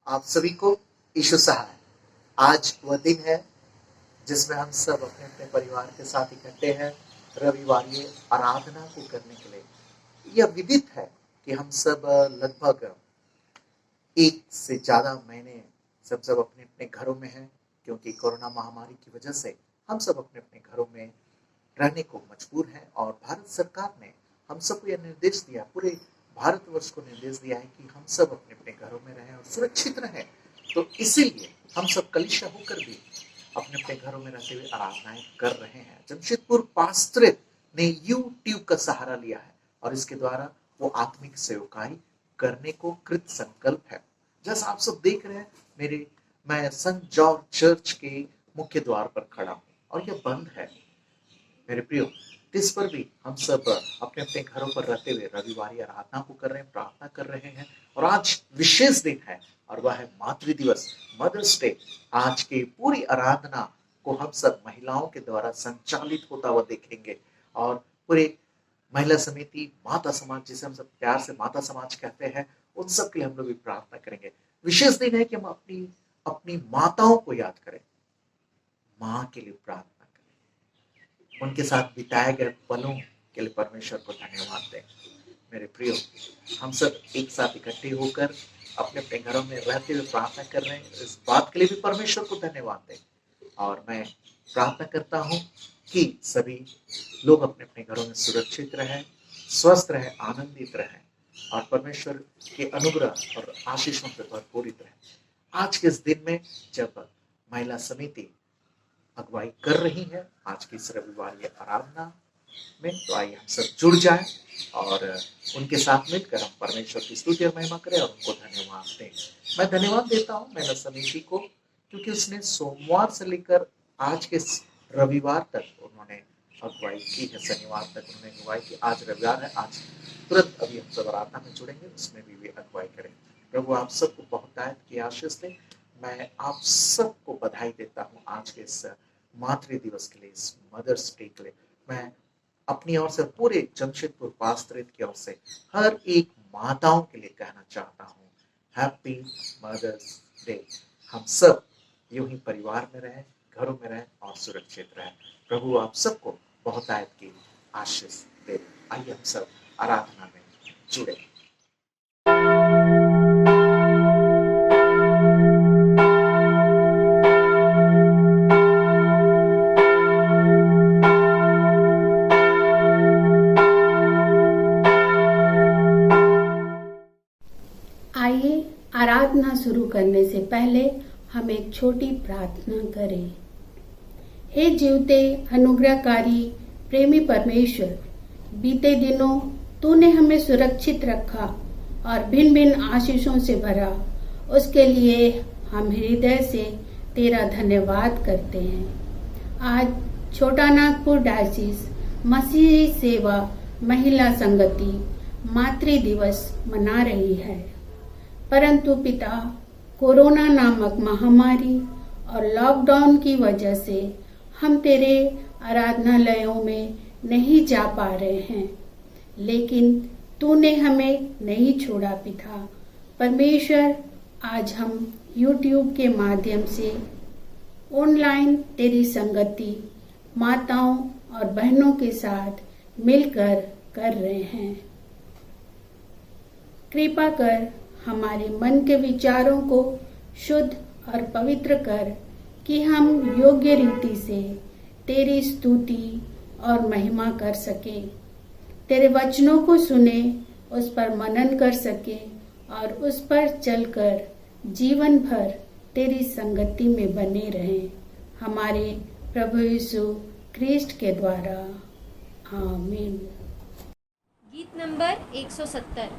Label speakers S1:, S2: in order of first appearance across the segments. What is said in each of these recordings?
S1: आप सभी को यीशु सहाय। आज वह दिन है जिसमें हम सब अपने अपने परिवार के साथ इकट्ठे हैं रविवार आराधना को करने के लिए। यह विदित है कि हम सब लगभग एक से ज्यादा महीने सब अपने अपने घरों में हैं, क्योंकि कोरोना महामारी की वजह से हम सब अपने अपने घरों में रहने को मजबूर हैं। और भारत सरकार ने हम सबको यह निर्देश दिया, पूरे भारतवर्ष को निर्देश दिया है कि हम सब अपने अपने घरों में रहें और सुरक्षित रहें। तो इसीलिए हम सब कलिशा होकर भी अपने अपने घरों में रहते हुए आराधनाएं कर रहे हैं। जमशेदपुर पास्टरेट ने यूट्यूब का सहारा लिया है और इसके द्वारा वो आत्मिक सेवकाई करने को कृत संकल्प है। जैसा आप सब देख रहे हैं, मैं संत जॉर्ज चर्च के मुख्य द्वार पर खड़ा हूँ और यह बंद है। मेरे प्रियो, इस पर भी हम सब अपने अपने घरों पर रहते हुए रविवार आराधना को कर रहे हैं, प्रार्थना कर रहे हैं। और आज विशेष दिन है और वह है मातृ दिवस, मदर्स डे। आज की पूरी आराधना को हम सब महिलाओं के द्वारा संचालित होता हुआ देखेंगे और पूरे महिला समिति, माता समाज, जिसे हम सब प्यार से माता समाज कहते हैं, उन सब के लिए हम लोग भी प्रार्थना करेंगे। विशेष दिन है कि हम अपनी अपनी माताओं को याद करें, माँ के लिए प्रार्थना, उनके साथ बिताए गए पलों के लिए परमेश्वर को धन्यवाद दें। मेरे प्रियो, हम सब एक साथ इकट्ठे होकर अपने अपने घरों में रहते हुए प्रार्थना कर रहे हैं, इस बात के लिए भी परमेश्वर को धन्यवाद दें। और मैं प्रार्थना करता हूँ कि सभी लोग अपने अपने घरों में सुरक्षित रहें, स्वस्थ रहें, आनंदित रहें और परमेश्वर के अनुग्रह और आशीषों से भरपूरित रहें। आज के इस दिन में जब महिला समिति अगुवाई कर रही है आज की इस रविवार आराधना में, तो आइए हम सब जुड़ जाएं और उनके साथ मिलकर हम परमेश्वर की स्तुति और महिमा करें और उनको धन्यवाद दें। मैं धन्यवाद देता हूं महिला समिति को, क्योंकि उसने सोमवार से लेकर आज के रविवार तक उन्होंने अगुवाई की है। शनिवार तक उन्होंने अगुवाई की, आज रविवार है, आज तुरंत अभी हम सब आराधना में जुड़ेंगे, उसमें भी वे अगुवाई करें। प्रभु आप सबको बहुत आयत की आशीष दे। मैं आप सबको बधाई देता हूँ आज के इस मातृ दिवस के लिए, इस मदर्स डे के लिए। मैं अपनी ओर से, पूरे जमशेदपुर पास्टरेट की ओर से हर एक माताओं के लिए कहना चाहता हूँ, हैप्पी मदर्स डे। हम सब यूं ही परिवार में रहें, घरों में रहें और सुरक्षित रहें। प्रभु आप सबको बहुत आयत की आशीष दे। आइए हम सब आराधना में जुड़े।
S2: आराधना शुरू करने से पहले हम एक छोटी प्रार्थना करें। हे जीवते अनुग्रहकारी प्रेमी परमेश्वर, बीते दिनों तूने हमें सुरक्षित रखा और भिन्न भिन्न आशीषों से भरा, उसके लिए हम हृदय से तेरा धन्यवाद करते हैं। आज छोटा नागपुर डायसिस मसीही सेवा महिला संगति मातृ दिवस मना रही है, परंतु पिता, कोरोना नामक महामारी और लॉकडाउन की वजह से हम तेरे आराधनालयों में नहीं जा पा रहे हैं, लेकिन तूने हमें नहीं छोड़ा पिता। परमेश्वर, आज हम YouTube के माध्यम से ऑनलाइन तेरी संगति माताओं और बहनों के साथ मिलकर कर रहे हैं। कृपा कर हमारे मन के विचारों को शुद्ध और पवित्र कर कि हम योग्य रीति से तेरी स्तुति और महिमा कर सके, तेरे वचनों को सुने, उस पर मनन कर सके और उस पर चलकर जीवन भर तेरी संगति में बने रहें। हमारे प्रभु यीशु ख्रिस्ट के द्वारा, आमीन।
S3: गीत नंबर 170।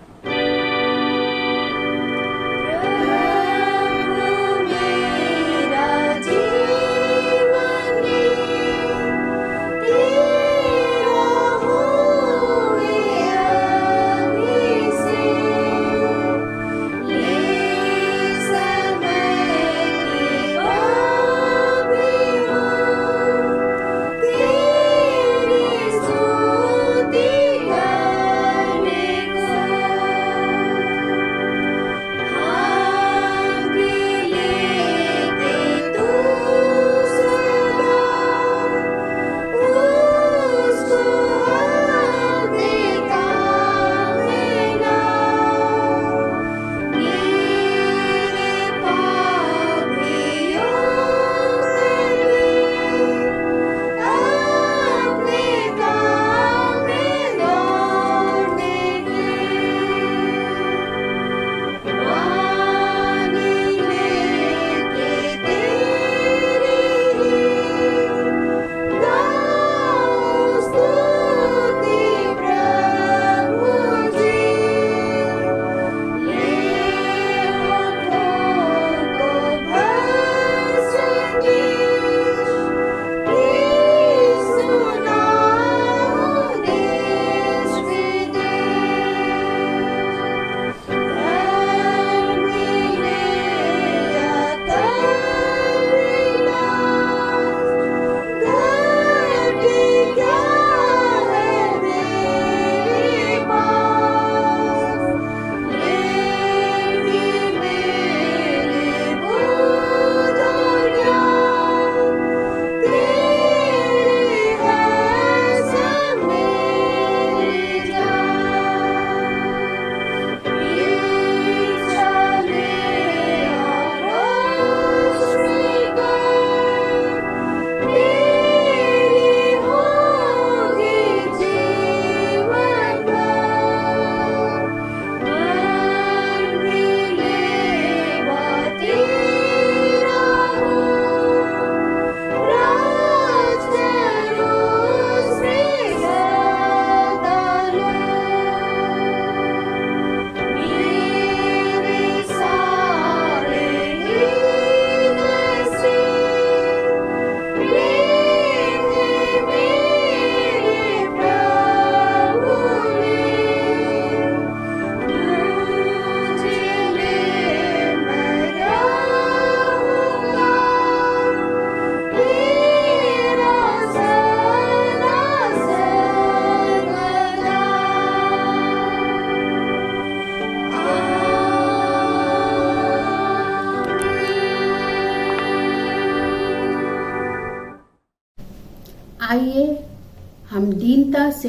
S2: दीनता से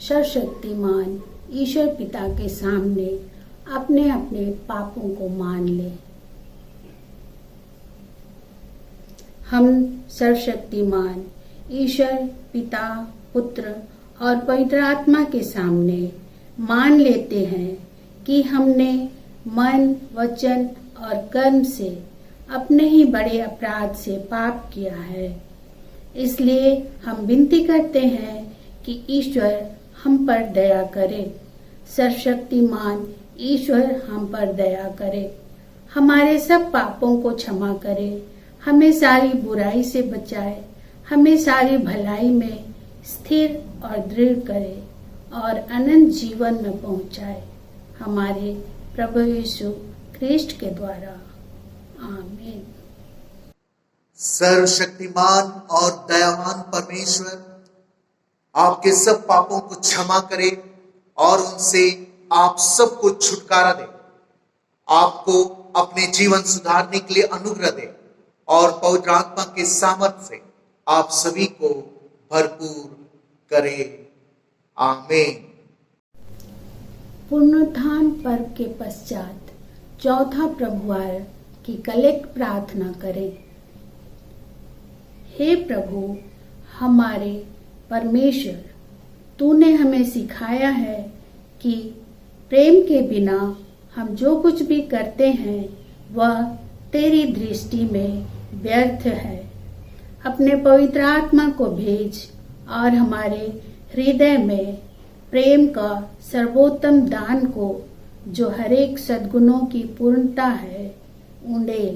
S2: सर्वशक्तिमान ईश्वर पिता के सामने अपने अपने पापों को मान ले। हम सर्वशक्तिमान ईश्वर पिता, पुत्र और पवित्र आत्मा के सामने मान लेते हैं कि हमने मन, वचन और कर्म से अपने ही बड़े अपराध से पाप किया है। इसलिए हम विनती करते हैं कि ईश्वर हम पर दया करे। सर्वशक्तिमान ईश्वर हम पर दया करे, हमारे सब पापों को क्षमा करे, हमें सारी बुराई से बचाए, हमें सारी भलाई में स्थिर और दृढ़ करे और अनंत जीवन में पहुंचाए, हमारे प्रभु यीशु ख्रिस्ट के द्वारा। आमीन।
S1: सर्वशक्तिमान और दयावान परमेश्वर आपके सब पापों को क्षमा करे और उनसे आप सबको छुटकारा दे, आपको अपने जीवन सुधारने के लिए अनुग्रह दे और पवित्र आत्मा के सामर्थ्य से आप सभी को भरपूर करे। आमीन।
S2: पुनरुत्थान पर्व के पश्चात चौथा प्रभुवार की कलेक्ट प्रार्थना करें। हे प्रभु हमारे परमेश्वर, तूने हमें सिखाया है कि प्रेम के बिना हम जो कुछ भी करते हैं वह तेरी दृष्टि में व्यर्थ है। अपने पवित्र आत्मा को भेज और हमारे हृदय में प्रेम का सर्वोत्तम दान को, जो हरेक सद्गुणों की पूर्णता है, उंडेल,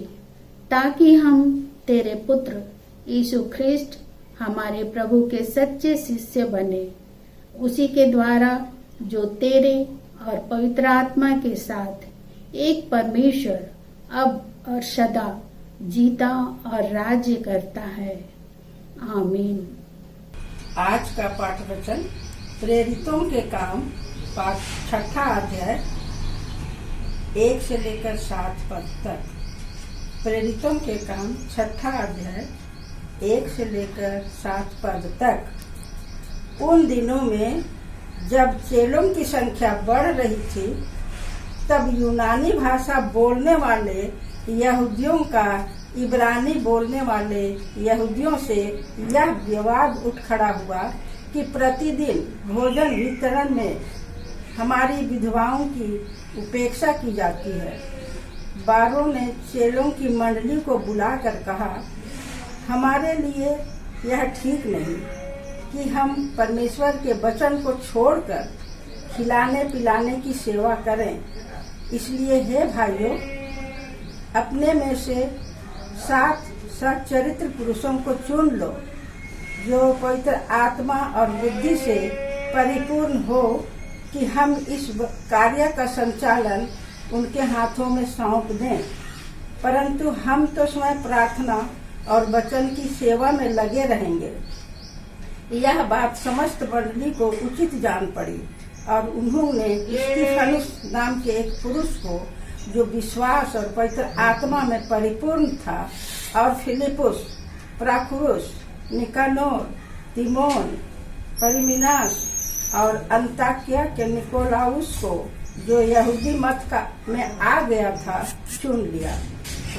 S2: ताकि हम तेरे पुत्र यीशु ख्रिस्ट हमारे प्रभु के सच्चे शिष्य बने। उसी के द्वारा जो तेरे और पवित्र आत्मा के साथ एक परमेश्वर अब और सदा जीता और राज्य करता है। आमीन।
S4: आज का पाठ वचन प्रेरितों के काम पाठ 6 अध्याय 1 से लेकर 7 पद तक। प्रेरितों के काम 6 अध्याय 1 से लेकर 7 पद तक। उन दिनों में जब चेलों की संख्या बढ़ रही थी, तब यूनानी भाषा बोलने वाले यहूदियों का इब्रानी बोलने वाले यहूदियों से यह विवाद उठ खड़ा हुआ कि प्रतिदिन भोजन वितरण में हमारी विधवाओं की उपेक्षा की जाती है। बारों ने चेलों की मंडली को बुलाकर कहा, हमारे लिए यह ठीक नहीं कि हम परमेश्वर के वचन को छोड़कर खिलाने पिलाने की सेवा करें। इसलिए हे भाइयों, अपने में से 7 सच्चरित्र पुरुषों को चुन लो, जो पवित्र आत्मा और बुद्धि से परिपूर्ण हो, कि हम इस कार्य का संचालन उनके हाथों में सौंप दें। परंतु हम तो स्वयं प्रार्थना और वचन की सेवा में लगे रहेंगे। यह बात समस्त मंडली को उचित जान पड़ी और उन्होंने स्तिफनुस नाम के एक पुरुष को, जो विश्वास और पवित्र आत्मा में परिपूर्ण था, और फिलिपुस, प्राखुरुस, निकानोर, तिमोन, परिमिनास और अंताकिया के निकोलाउस को, जो यहूदी मत में आ गया था, चुन लिया।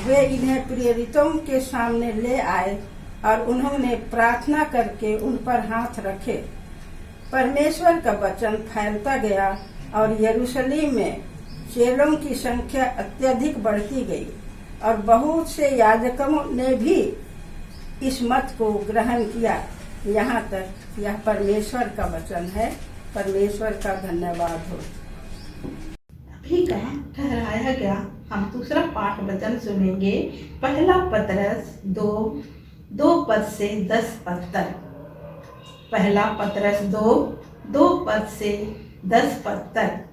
S4: वे इन्हें प्रेरितों के सामने ले आए और उन्होंने प्रार्थना करके उन पर हाथ रखे। परमेश्वर का वचन फैलता गया और यरूशलेम में चेलों की संख्या अत्यधिक बढ़ती गई और बहुत से याजकों ने भी इस मत को ग्रहण किया। यहाँ तक यह परमेश्वर का वचन है। परमेश्वर का धन्यवाद हो।
S5: अभी का ठहराया गया हम दूसरा पाठ वचन सुनेंगे। पहला पतरस 2 पद से 10 पद तक। पहला पतरस 2 पद से 10 पद तक।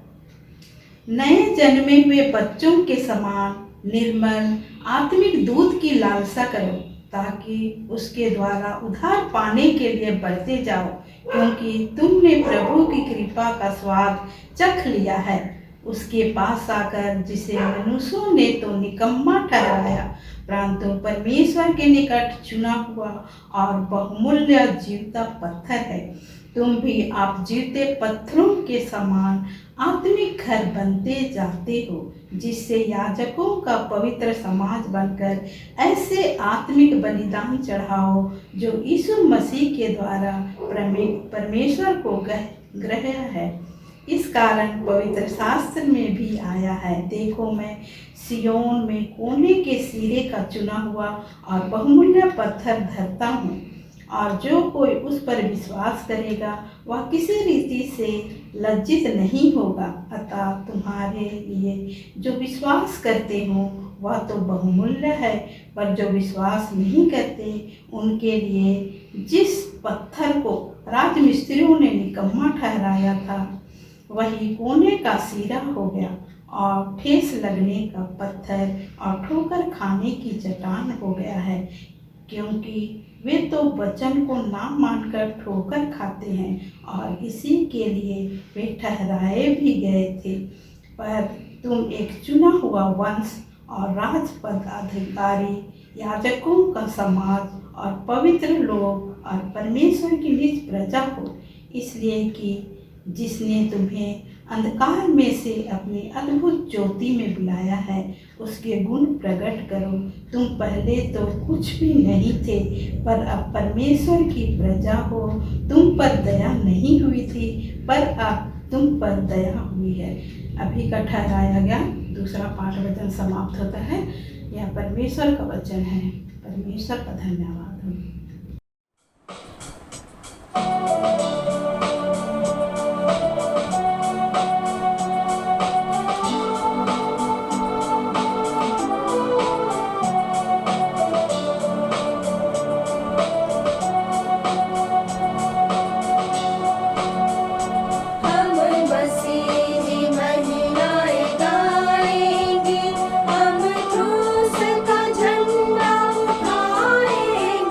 S5: नए जन्मे हुए बच्चों के समान निर्मल आत्मिक दूध की लालसा करो, ताकि उसके द्वारा उद्धार पाने के लिए बढ़ते जाओ, क्योंकि तुमने प्रभु की कृपा का स्वाद चख लिया है। उसके पास आकर, जिसे मनुष्यों ने तो निकम्मा ठहराया, परंतु परमेश्वर के निकट चुना हुआ और बहुमूल्य जीवता पत्थर है, तुम भी आप जीते पत्थरों के समान आत्मिक घर बनते जाते हो, जिससे याजकों का पवित्र समाज बनकर ऐसे आत्मिक बलिदान चढ़ाओ जो यीशु मसीह के द्वारा परमेश्वर को ग्रह्य है। इस कारण पवित्र शास्त्र में भी आया है, देखो मैं सियोन में कोने के सिरे का चुना हुआ और बहुमूल्य पत्थर धरता हूँ, और जो कोई उस पर विश्वास करेगा वह किसी रीति से लज्जित नहीं होगा। अतः तुम्हारे लिए जो विश्वास करते हो वह तो बहुमूल्य है, पर जो विश्वास नहीं करते उनके लिए जिस पत्थर को राजमिस्त्रियों ने निकम्मा ठहराया था वही कोने का सिरा हो गया और ठेस लगने का पत्थर और ठोकर खाने की चट्टान हो गया है, क्योंकि वे तो वचन को ना मानकर ठोकर खाते हैं और इसी के लिए वे ठहराए भी गए थे। पर तुम एक चुना हुआ वंश और राजपद अधिकारी, याजकों का समाज और पवित्र लोग और परमेश्वर की निज प्रजा हो, इसलिए कि जिसने तुम्हें अंधकार में से अपनी अद्भुत ज्योति में बुलाया है उसके गुण प्रकट करो। तुम पहले तो कुछ भी नहीं थे, पर अब परमेश्वर की प्रजा हो। तुम पर दया नहीं हुई थी, पर अब तुम पर दया हुई है। अभी का ठहराया गया दूसरा पाठ वचन समाप्त होता है। यह परमेश्वर का वचन है। परमेश्वर का धन्यवाद हो।
S6: हम क्रूस का झंडा उठाएंगे।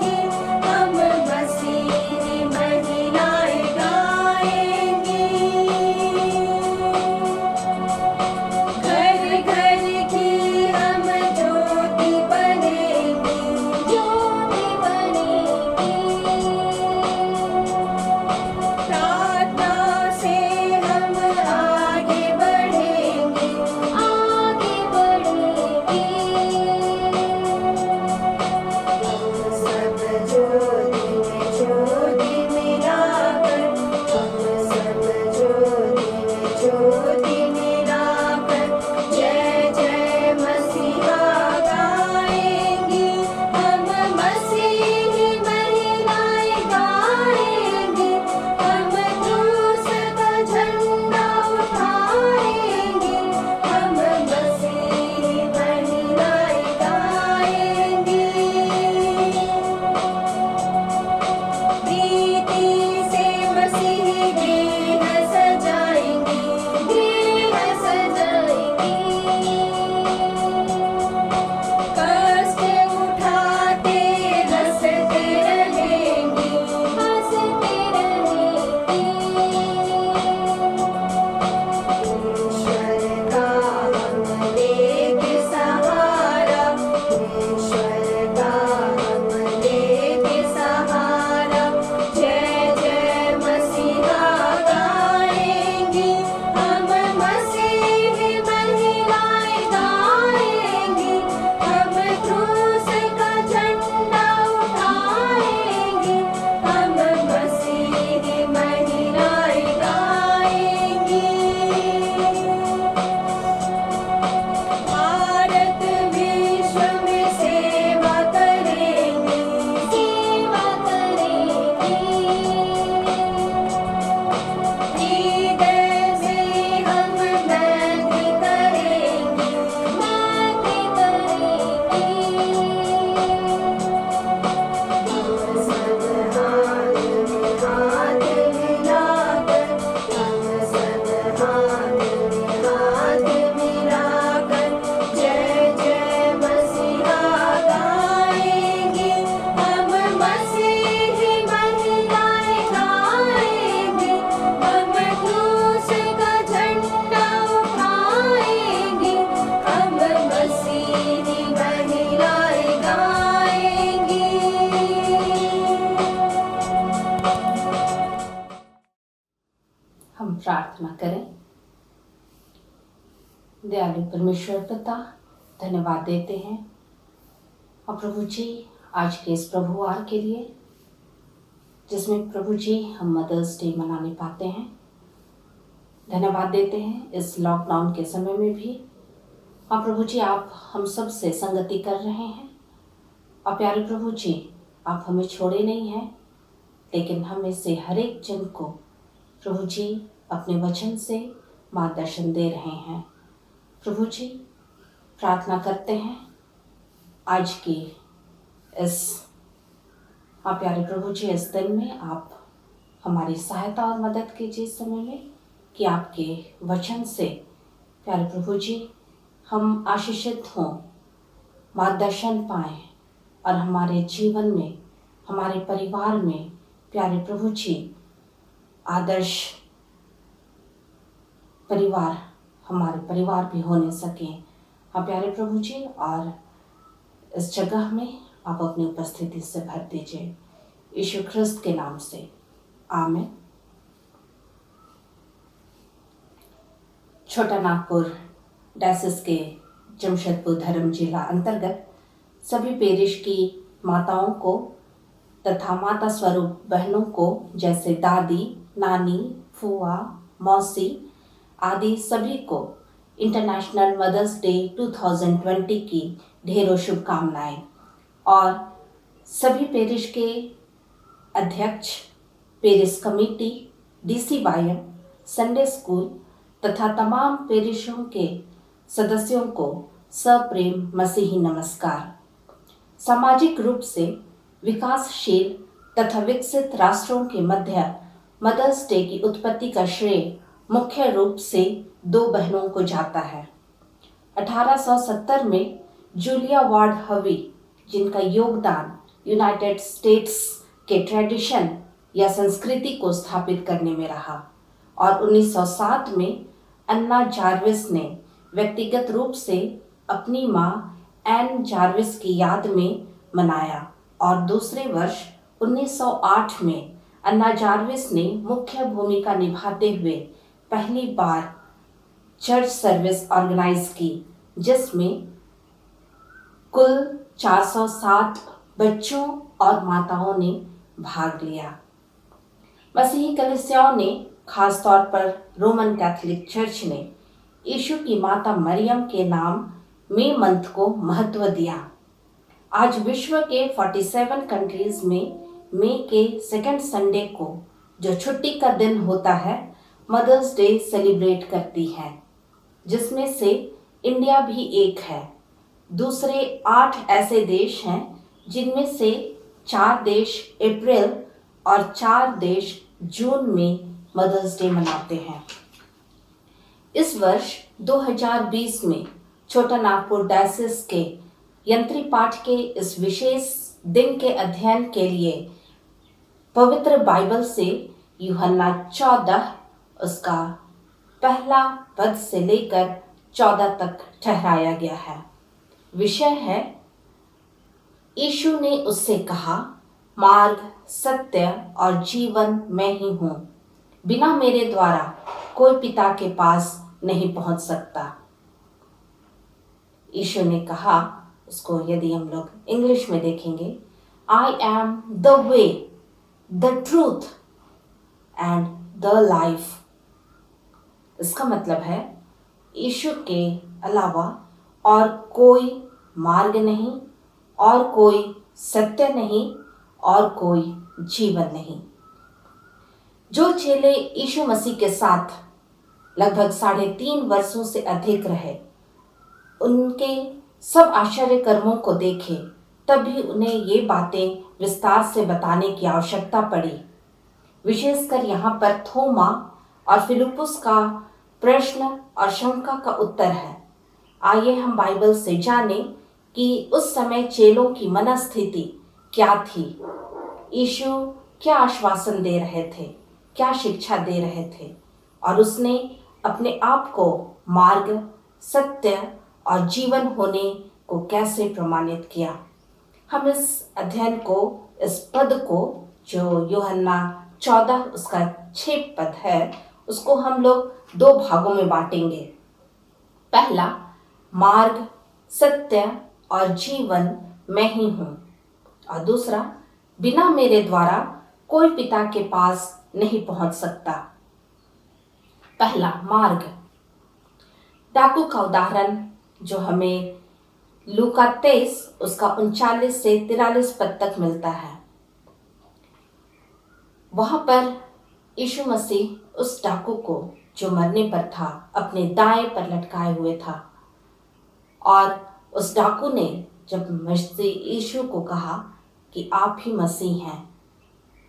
S6: प्रार्थना करें। दयालु परमेश्वर पिता, धन्यवाद देते हैं और प्रभु जी आज के इस प्रभुवार के लिए जिसमें प्रभु जी हम मदर्स डे मनाने पाते हैं। धन्यवाद देते हैं इस लॉकडाउन के समय में भी और प्रभु जी आप हम सब से संगति कर रहे हैं और प्यारे प्रभु जी आप हमें छोड़े नहीं हैं, लेकिन हमें से हर एक जन को प्रभु जी अपने वचन से मार्गदर्शन दे रहे हैं। प्रभु जी प्रार्थना करते हैं आज की इस प्यारे प्रभु जी इस दिन में आप हमारी सहायता और मदद कीजिए इस समय में कि आपके वचन से प्यारे प्रभु जी हम आशीषित हों, मार्गदर्शन पाएं और हमारे जीवन में, हमारे परिवार में प्यारे प्रभु जी आदर्श परिवार, हमारे परिवार भी होने सकें। हाँ प्यारे प्रभु जी, और इस जगह में आप अपनी उपस्थिति से भर दीजिए यीशु ख्रिस्त के नाम से, आमीन। छोटा नागपुर डायसिस के जमशेदपुर धर्म जिला अंतर्गत सभी पेरिश की माताओं को तथा माता स्वरूप बहनों को जैसे दादी, नानी, फुआ, मौसी आदि सभी को इंटरनेशनल मदर्स डे 2020 की ढेरों शुभकामनाएं और सभी पेरिश के अध्यक्ष, parish committee, DC YM, Sunday school तथा तमाम पेरिशों के सदस्यों को सप्रेम मसीही नमस्कार। सामाजिक रूप से विकासशील तथा विकसित राष्ट्रों के मध्य मदर्स डे की उत्पत्ति का श्रेय मुख्य रूप से दो बहनों को जाता है। 1870 में जूलिया वार्ड हवी, जिनका योगदान यूनाइटेड स्टेट्स के ट्रेडिशन या संस्कृति को स्थापित करने में रहा, और 1907 में अन्ना जार्विस ने व्यक्तिगत रूप से अपनी मां एन जार्विस की याद में मनाया, और दूसरे वर्ष 1908 में अन्ना जार्विस ने मुख्य भूमिका निभाते हुए पहली बार चर्च सर्विस ऑर्गेनाइज की, जिसमें कुल 407 बच्चों और माताओं ने भाग लिया। मसीही कलीसियाओं ने, खासतौर पर रोमन कैथोलिक चर्च ने, यीशु की माता मरियम के नाम मई मंथ को महत्व दिया। आज विश्व के 47 कंट्रीज में मई के सेकंड संडे को, जो छुट्टी का दिन होता है, मदर्स डे सेलिब्रेट करती है, जिसमें से इंडिया भी एक है। दूसरे 8 ऐसे देश हैं जिनमें से 4 देश अप्रैल और 4 देश जून में मदर्स डे मनाते हैं। इस वर्ष 2020 में छोटा नागपुर डायसिस के यंत्री पाठ के इस विशेष दिन के अध्ययन के लिए पवित्र बाइबल से यूहन्ना 14 उसका पहला पद से लेकर 14 तक ठहराया गया है। विषय है, यीशु ने उससे कहा, मार्ग, सत्य और जीवन मैं ही हूँ, बिना मेरे द्वारा कोई पिता के पास नहीं पहुंच सकता। यीशु ने कहा, उसको यदि हम लोग इंग्लिश में देखेंगे, I am the way, the truth and the life. इसका मतलब है यीशु के अलावा और कोई मार्ग नहीं, और कोई सत्य नहीं, और कोई जीवन नहीं। जो चेले यीशु मसीह के साथ लगभग 3.5 वर्षों से अधिक रहे, उनके सब आश्चर्य कर्मों को देखे, तभी उन्हें ये बातें विस्तार से बताने की आवश्यकता पड़ी। विशेषकर यहाँ पर थोमा और फिलिपुस का प्रश्न और शंका का उत्तर है। आइए हम बाइबल से जानें कि उस समय चेलों की मनस्थिति क्या थी। यीशु क्या आश्वासन दे रहे थे, क्या शिक्षा दे रहे थे, और उसने अपने आप को मार्ग, सत्य और जीवन होने को कैसे प्रमाणित किया। हम इस अध्ययन को, इस पद को, जो यूहन्ना 14 उसका 6 पद है, उसको हम लोग दो भागों में बांटेंगे। पहला, मार्ग, सत्य और जीवन मैं ही हूँ, और दूसरा, बिना मेरे द्वारा कोई पिता के पास नहीं पहुंच सकता। पहला, मार्ग। डाकू का उदाहरण जो हमें लूका 23 उसका 39 से 43 पद तक मिलता है। वहां पर यीशु मसीह उस डाकू को जो मरने पर था अपने दाएं पर लटकाए हुए था, और उस डाकू ने जब मसीह यीशु को कहा कि आप ही मसीह हैं,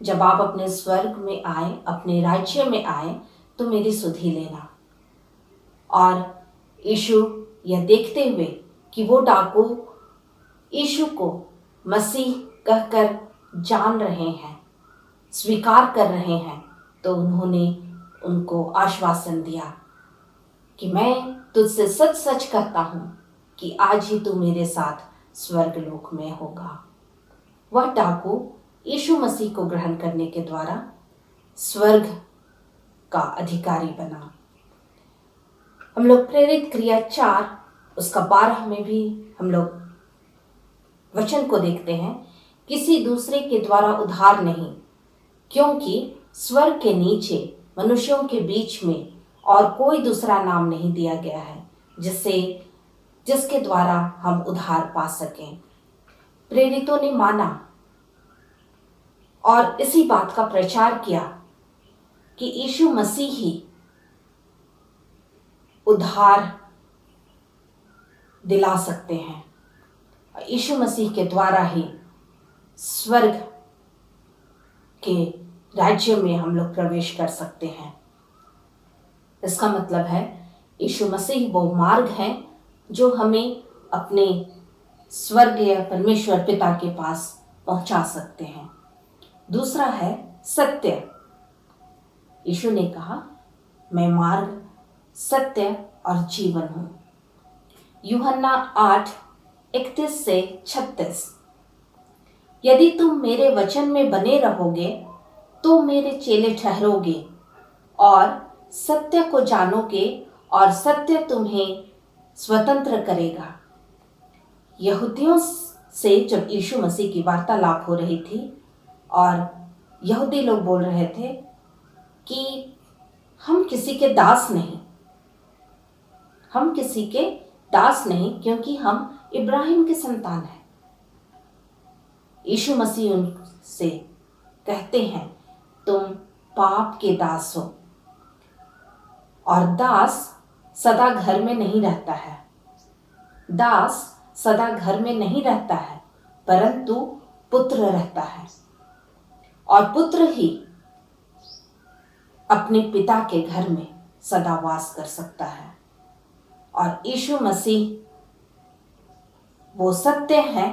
S6: जब आप अपने स्वर्ग में आए, अपने राज्य में आए, तो मेरी सुधि लेना। और यीशु यह देखते हुए कि वो डाकू यीशु को मसीह कहकर जान रहे हैं, स्वीकार कर रहे हैं, तो उन्होंने उनको आश्वासन दिया कि मैं तुझसे सच सच कहता हूँ कि आज ही तू मेरे साथ स्वर्गलोक में होगा। वह डाकू यीशु मसीह को ग्रहण करने के द्वारा स्वर्ग का अधिकारी बना। हम लोग प्रेरित क्रिया 4 उसका 12 में भी हम लोग वचन को देखते हैं, किसी दूसरे के द्वारा उद्धार नहीं, क्योंकि स्वर्ग के नीचे मनुष्यों के बीच में और कोई दूसरा नाम नहीं दिया गया है जिसके द्वारा हम उद्धार पा सकें। प्रेरितों ने माना और इसी बात का प्रचार किया कि यीशु मसीह ही उद्धार दिला सकते हैं, यीशु मसीह के द्वारा ही स्वर्ग के राज्य में हम लोग प्रवेश कर सकते हैं। इसका मतलब है यीशु मसीह वो मार्ग है जो हमें अपने स्वर्गीय परमेश्वर पिता के पास पहुंचा सकते हैं। दूसरा है सत्य। यीशु ने कहा, मैं मार्ग, सत्य और जीवन हूं। यूहन्ना 8:31 से 36। यदि तुम मेरे वचन में बने रहोगे तो मेरे चेले ठहरोगे और सत्य को जानोगे और सत्य तुम्हें स्वतंत्र करेगा। यहूदियों से जब यीशु मसीह की वार्तालाप हो रही थी और यहूदी लोग बोल रहे थे कि हम किसी के दास नहीं, क्योंकि हम इब्राहिम के संतान हैं। यीशु मसीह उनसे कहते हैं, तुम पाप के दास हो, और दास सदा घर में नहीं रहता है। दास सदा घर में नहीं रहता है, परंतु पुत्र रहता है, और पुत्र ही अपने पिता के घर में सदा वास कर सकता है। और यीशु मसीह वो सत्य हैं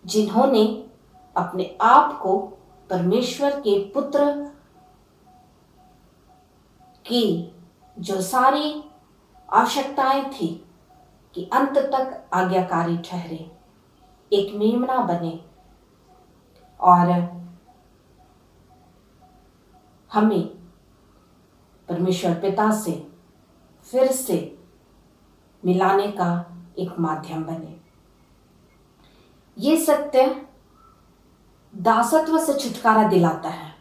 S6: जिन्होंने अपने आप को परमेश्वर के पुत्र की जो सारी आवश्यकताएं थी कि अंत तक आज्ञाकारी ठहरे, एक मेमना बने और हमें परमेश्वर पिता से फिर से मिलाने का एक माध्यम बने। ये सत्य दासत्व से छुटकारा दिलाता है।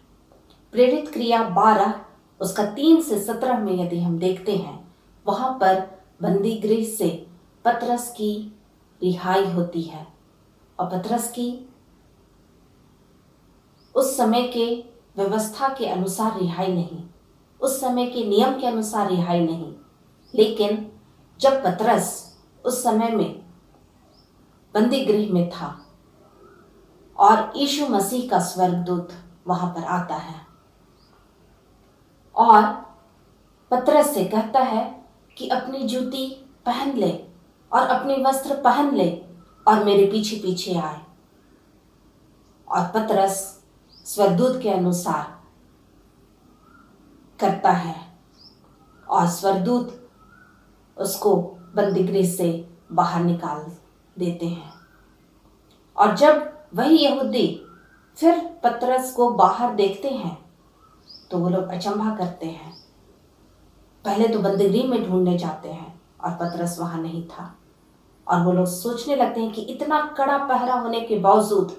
S6: प्रेरित क्रिया 12 उसका 3 से 17 में यदि हम देखते हैं, वहां पर बंदी गृह से पतरस की रिहाई होती है, और पतरस की उस समय के व्यवस्था के अनुसार रिहाई नहीं, उस समय के नियम के अनुसार रिहाई नहीं, लेकिन जब पतरस उस समय में बंदी गृह में था और यीशु मसीह का स्वर्गदूत वहां पर आता है और पतरस से कहता है कि अपनी जूती पहन ले और अपने वस्त्र पहन ले और मेरे पीछे पीछे आए, और पतरस स्वर्गदूत के अनुसार करता है और स्वर्गदूत उसको बंदीगृह से बाहर निकाल देते हैं। और जब वही यहूदी फिर पतरस को बाहर देखते हैं तो वो लोग अचंभा करते हैं। पहले तो बंदीगृह में ढूंढने जाते हैं और पतरस वहां नहीं था, और वो लोग सोचने लगते हैं कि इतना कड़ा पहरा होने के बावजूद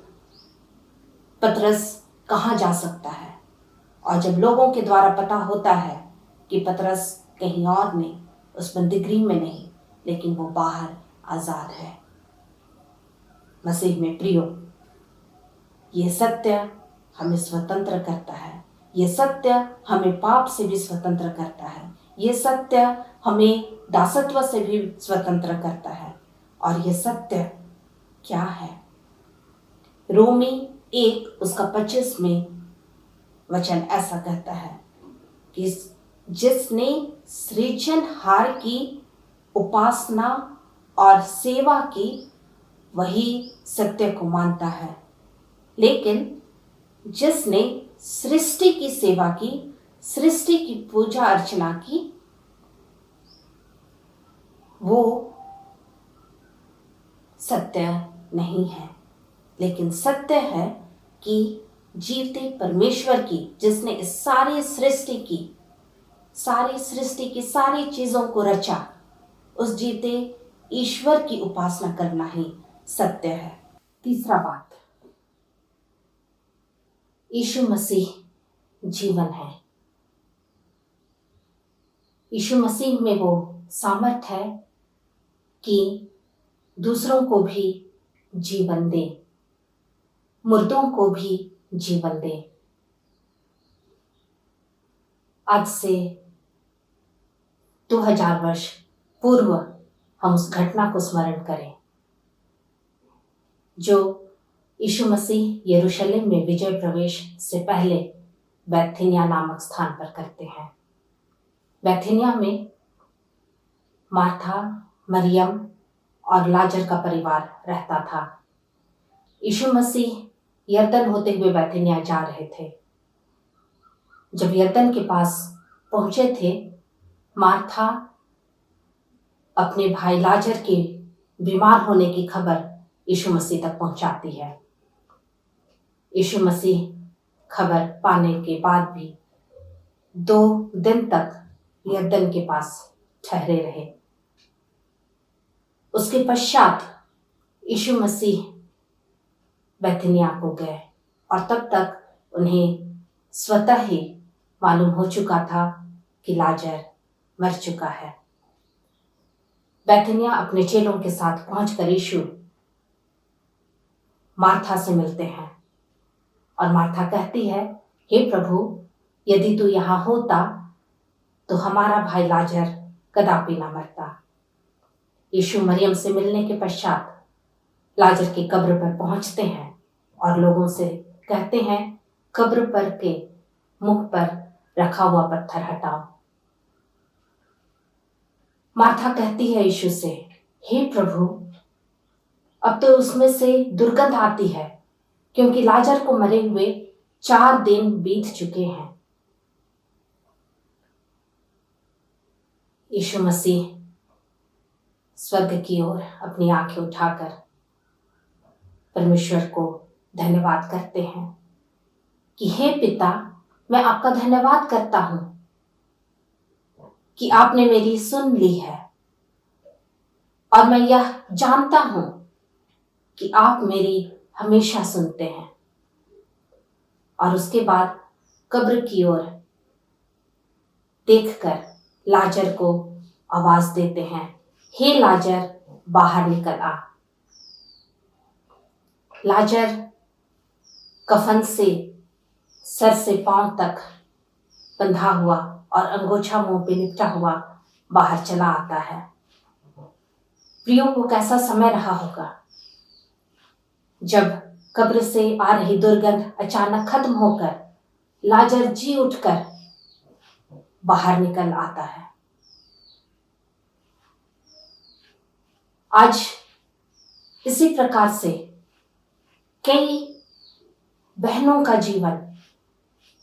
S6: पतरस कहाँ जा सकता है। और जब लोगों के द्वारा पता होता है कि पतरस कहीं और नहीं, उस बंदीगृह में नहीं, लेकिन वो बाहर आजाद है। मसीह में प्रियो, ये सत्य हमें स्वतंत्र करता है। ये सत्य हमें पाप से भी स्वतंत्र करता है। ये सत्य हमें दासत्व से भी स्वतंत्र करता है। और ये सत्य क्या है? रोमी 1 उसका 25 में वचन ऐसा कहता है कि जिसने सृजनहार की उपासना और सेवा की, वही सत्य को मानता है। लेकिन जिसने सृष्टि की सेवा की, सृष्टि की पूजा अर्चना की, वो सत्य नहीं है। लेकिन सत्य है कि जीवते परमेश्वर की, जिसने इस सारी सृष्टि की सारी चीजों को रचा, उस जीवते ईश्वर की उपासना करना ही सत्य है। तीसरा बात, यीशु मसीह जीवन है। यीशु मसीह में वो सामर्थ है कि दूसरों को भी जीवन दे, मुर्दों को भी जीवन दे। आज से 2000 वर्ष पूर्व हम उस घटना को स्मरण करें जो यीशु मसीह यरूशलेम में विजय प्रवेश से पहले बैथनिया नामक स्थान पर करते हैं। बैथनिया में मार्था, मरियम और लाजर का परिवार रहता था। यीशु मसीह यरदन होते हुए बैथनिया जा रहे थे। जब यरदन के पास पहुंचे थे, मार्था अपने भाई लाजर के बीमार होने की खबर यीशु मसीह तक पहुंचाती है। यीशु मसीह खबर पाने के बाद भी 2 दिन तक यरदन के पास ठहरे रहे। उसके पश्चात यीशु मसीह बैथनिया को गए, और तब तक उन्हें स्वतः ही मालूम हो चुका था कि लाजर मर चुका है। बैथनिया अपने चेलों के साथ पहुंचकर यीशु मार्था से मिलते हैं, और मार्था कहती है, हे प्रभु, यदि तू यहाँ होता तो हमारा भाई लाजर कदापि ना मरता। यीशु मरियम से मिलने के पश्चात लाजर की कब्र पर पहुंचते हैं और लोगों से कहते हैं, कब्र पर के मुख पर रखा हुआ पत्थर हटाओ। मार्था कहती है यीशु से, हे प्रभु, अब तो उसमें से दुर्गंध आती है, क्योंकि लाजर को मरे हुए 4 दिन बीत चुके हैं। यीशु मसीह स्वर्ग की ओर अपनी आंखें उठाकर परमेश्वर को धन्यवाद करते हैं कि हे पिता, मैं आपका धन्यवाद करता हूं कि आपने मेरी सुन ली है, और मैं यह जानता हूं कि आप मेरी हमेशा सुनते हैं। और उसके बाद कब्र की ओर देखकर लाजर को आवाज देते हैं, हे लाजर, बाहर निकल आ। लाजर कफन से सर से पांव तक बंधा हुआ और अंगोछा मुंह पे लिपटा हुआ बाहर चला आता है। प्रियो, को कैसा समय रहा होगा जब कब्र से आ रही दुर्गंध अचानक खत्म होकर लाजर जी उठकर बाहर निकल आता है। आज इसी प्रकार से कई बहनों का जीवन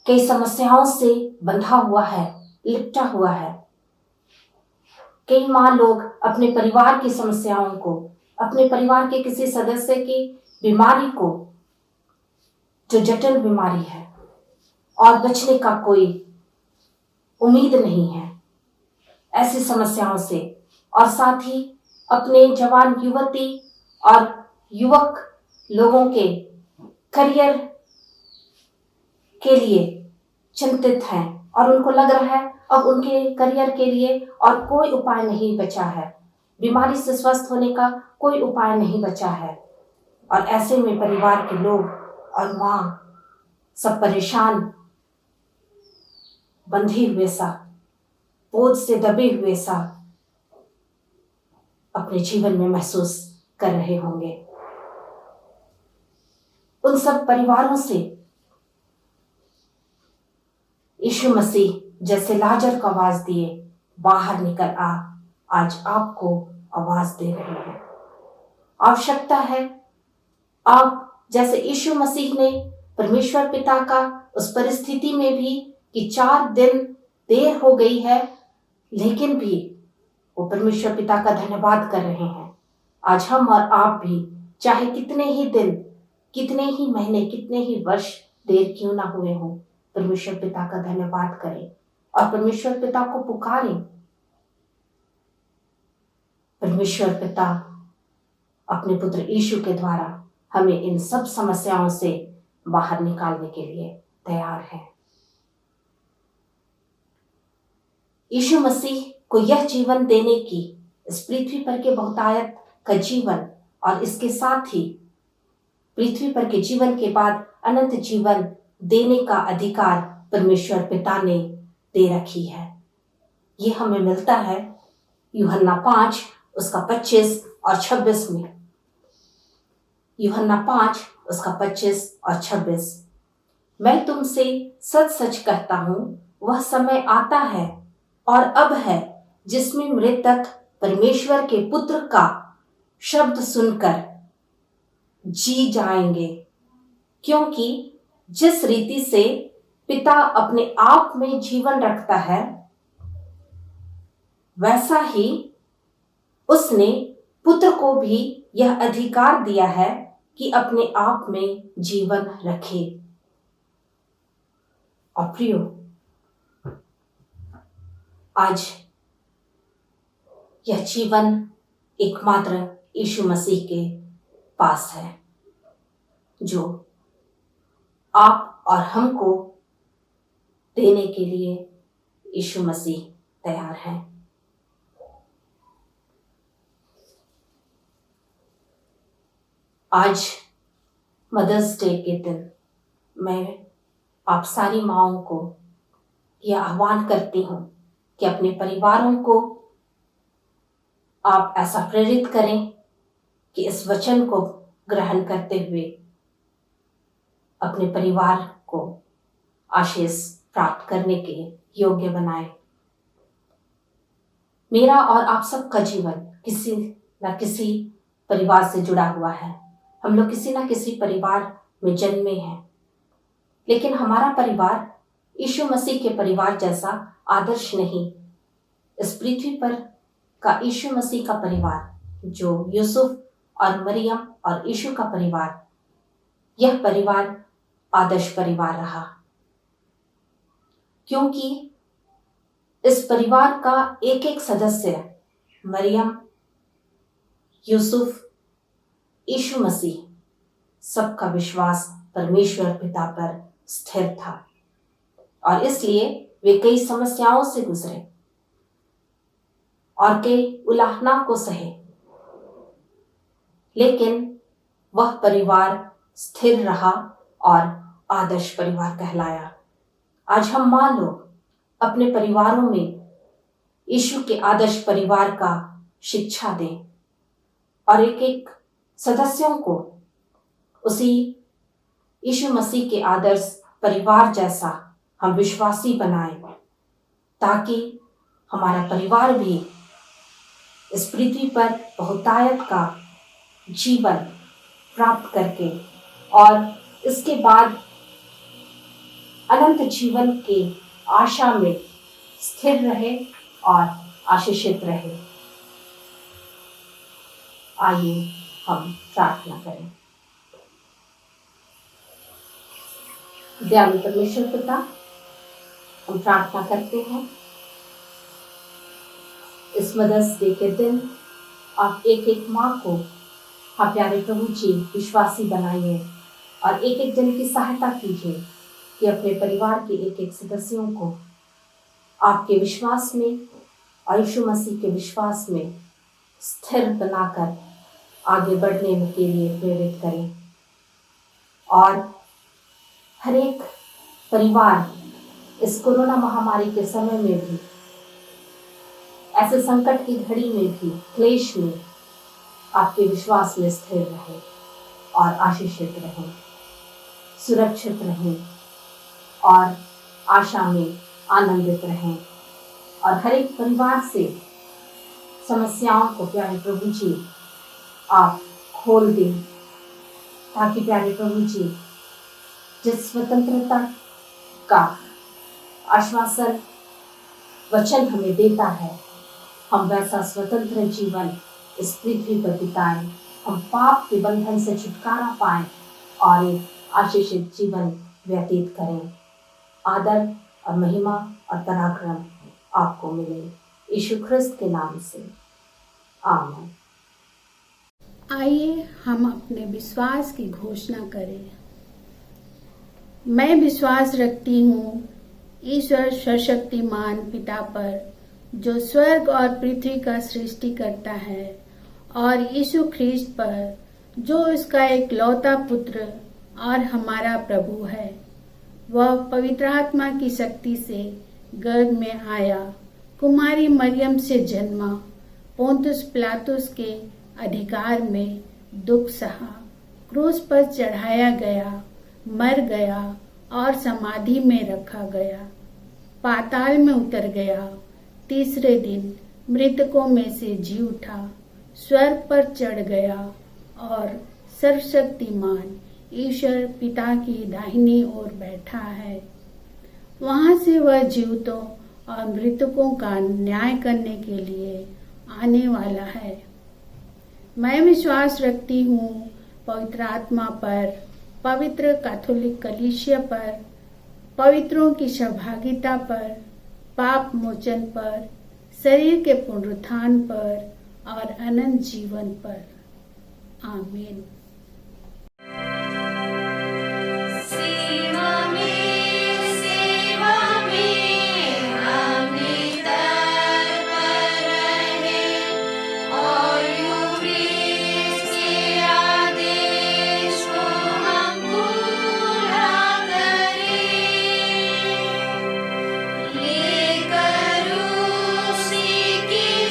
S6: कई समस्याओं से बंधा हुआ है, लिपटा हुआ है। कई माँ लोग अपने परिवार की समस्याओं को, अपने परिवार के किसी सदस्य की बीमारी को, जो जटिल बीमारी है, और बचने का कोई उम्मीद नहीं है ऐसी समस्याओं से, और साथ ही अपने जवान युवती और युवक लोगों के करियर के लिए चिंतित हैं और उनको लग रहा है अब उनके करियर के लिए और कोई उपाय नहीं बचा है, बीमारी से स्वस्थ होने का कोई उपाय नहीं बचा है। और ऐसे में परिवार के लोग और माँ सब परेशान, बंधे हुए सा, बोझ से दबे हुए सा अपने जीवन में महसूस कर रहे होंगे। उन सब परिवारों से यीशु मसीह जैसे लाजर को आवाज दिए, बाहर निकल आ, आज आपको आवाज दे रहे हैं। आवश्यकता है आप जैसे यीशु मसीह ने परमेश्वर पिता का उस परिस्थिति में भी कि 4 दिन देर हो गई है, लेकिन भी वो परमेश्वर पिता का धन्यवाद कर रहे हैं। आज हम और आप भी चाहे कितने ही दिन, कितने ही महीने, कितने ही वर्ष देर क्यों ना हुए हों, परमेश्वर पिता का धन्यवाद करें और परमेश्वर पिता को पुकारें। परमेश्वर पिता अपने पुत्र यीशु के द्वारा हमें इन सब समस्याओं से बाहर निकालने के लिए तैयार है। यीशु मसीह को यह जीवन देने की, इस पृथ्वी पर के बहुतायत का जीवन और इसके साथ ही पृथ्वी पर के जीवन के बाद अनंत जीवन देने का अधिकार परमेश्वर पिता ने दे रखी है। ये हमें मिलता है यूहन्ना 5 उसका 25 और 26 में। यूहन्ना 5 उसका 25 और 26, मैं तुमसे सच सच कहता हूं, वह समय आता है और अब है जिसमें मृतक परमेश्वर के पुत्र का शब्द सुनकर जी जाएंगे, क्योंकि जिस रीति से पिता अपने आप में जीवन रखता है, वैसा ही उसने पुत्र को भी यह अधिकार दिया है कि अपने आप में जीवन रखे। और प्रियो, आज यह जीवन एकमात्र यीशु मसीह के पास है, जो आप और हमको देने के लिए यीशु मसीह तैयार है। आज मदर्स डे के दिन मैं आप सारी माँओं को यह आह्वान करती हूँ कि अपने परिवारों को आप ऐसा प्रेरित करें कि इस वचन को ग्रहण करते हुए अपने परिवार को आशीष प्राप्त करने के योग्य बनाएं। मेरा और आप सबका जीवन किसी न किसी परिवार से जुड़ा हुआ है। हम लोग किसी न किसी परिवार में जन्मे हैं, लेकिन हमारा परिवार यीशु मसीह के परिवार जैसा आदर्श नहीं। इस पृथ्वी पर का यीशु मसीह का परिवार, जो यूसुफ और मरियम और यीशु का परिवार, यह परिवार आदर्श परिवार रहा, क्योंकि इस परिवार का एक एक सदस्य, मरियम, यूसुफ, यीशु मसीह, सबका विश्वास परमेश्वर पिता पर स्थिर था और इसलिए वे कई समस्याओं से गुजरे और कई उलाहना को सहे, लेकिन वह परिवार स्थिर रहा और आदर्श परिवार कहलाया। आज हम माँ लोग अपने परिवारों में यीशु के आदर्श परिवार का शिक्षा दें और एक एक सदस्यों को उसी यीशु मसीह के आदर्श परिवार जैसा हम विश्वासी बनाएं, ताकि हमारा परिवार भी इस पृथ्वी पर बहुतायत का जीवन प्राप्त करके और इसके बाद अनंत जीवन की आशा में स्थिर रहे और आशीषित रहे। आइए हम प्रार्थना करें। दयालु परमेश्वर पिता, हम प्रार्थना करते हैं इस मदर्स डे के दिन आप एक एक माँ को, हाँ प्यारे प्रभु जी, विश्वासी बनाइए और एक एक जन की सहायता कीजिए कि अपने परिवार के एक एक सदस्यों को आपके विश्वास में और यीशु मसीह के विश्वास में स्थिर बनाकर आगे बढ़ने के लिए प्रेरित करें। और हर एक परिवार इस कोरोना महामारी के समय में भी, ऐसे संकट की घड़ी में भी, क्लेश में आपके विश्वास में स्थिर रहे और आशीषित रहें, सुरक्षित रहें और आशा में आनंदित रहें। और हर एक परिवार से समस्याओं को प्यारे प्रभु जी आप खोल दें, ताकि प्यारे प्रभु जी जिस स्वतंत्रता का आश्वासन वचन हमें देता है, हम वैसा स्वतंत्र जीवन इस पृथ्वी पर बिताएं, हम पाप के बंधन से छुटकारा पाएं और एक आशीषित जीवन व्यतीत करें। आदर और महिमा और पराक्रम आपको मिले, यीशु ख्रिस्त के नाम से, आमीन।
S2: आइए हम अपने विश्वास की घोषणा करें। मैं विश्वास रखती हूँ ईश्वर सर्वशक्तिमान पिता पर, जो स्वर्ग और पृथ्वी का सृष्टि करता है, और यीशु ख्रिस्त पर, जो उसका एकलौता पुत्र और हमारा प्रभु है। वह पवित्र आत्मा की शक्ति से गर्भ में आया, कुमारी मरियम से जन्मा, पोंतुस पिलातुस के अधिकार में दुख सहा, क्रूस पर चढ़ाया गया, मर गया और समाधि में रखा गया, पाताल में उतर गया, तीसरे दिन मृतकों में से जी उठा, स्वर्ग पर चढ़ गया और सर्वशक्तिमान ईश्वर पिता की दाहिनी ओर बैठा है। वहां से वह जीवितों और मृतकों का न्याय करने के लिए आने वाला है। मैं विश्वास रखती हूँ पवित्र आत्मा पर, पवित्र कैथोलिक कलीसिया पर, पवित्रों की सहभागिता पर, पाप मोचन पर, शरीर के पुनरुत्थान पर और अनंत जीवन पर। आमीन।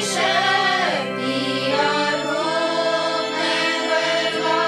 S3: शक्ति और हो मैं बलवान।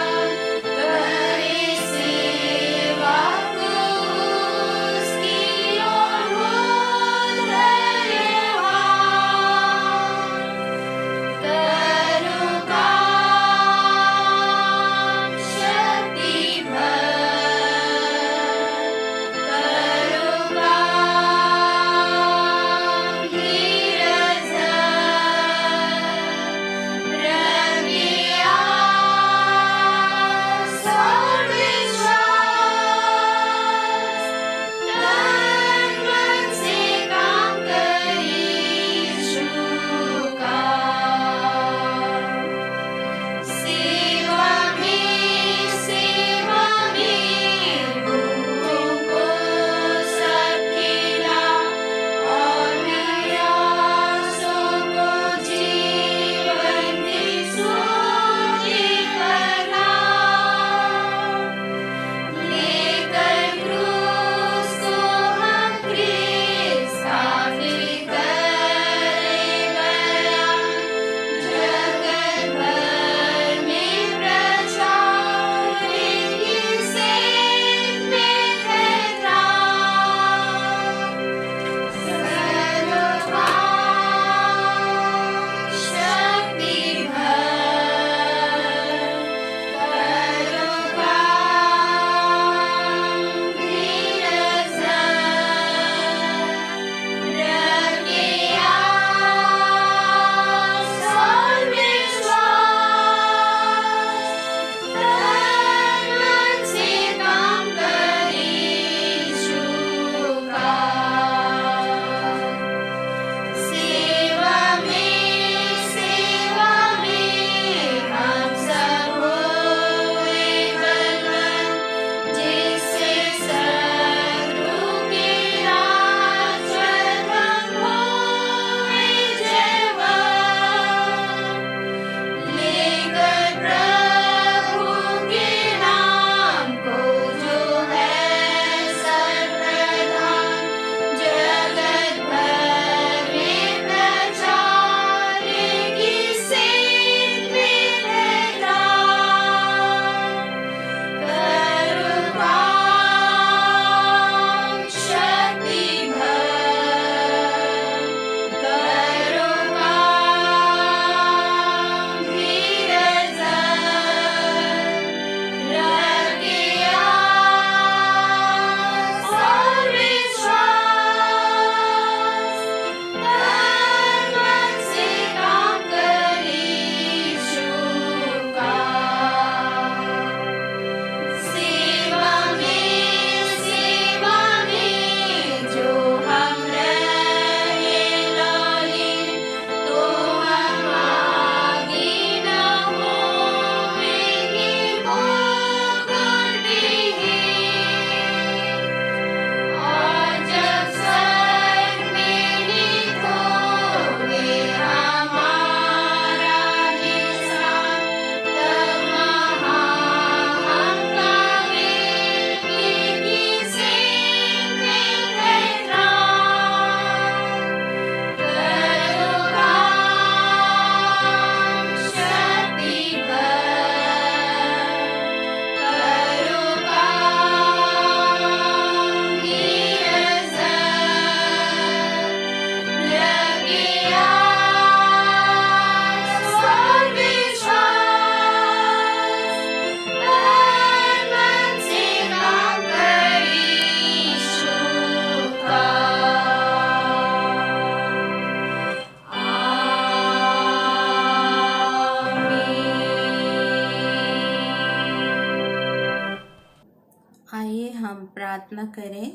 S7: प्रार्थना करें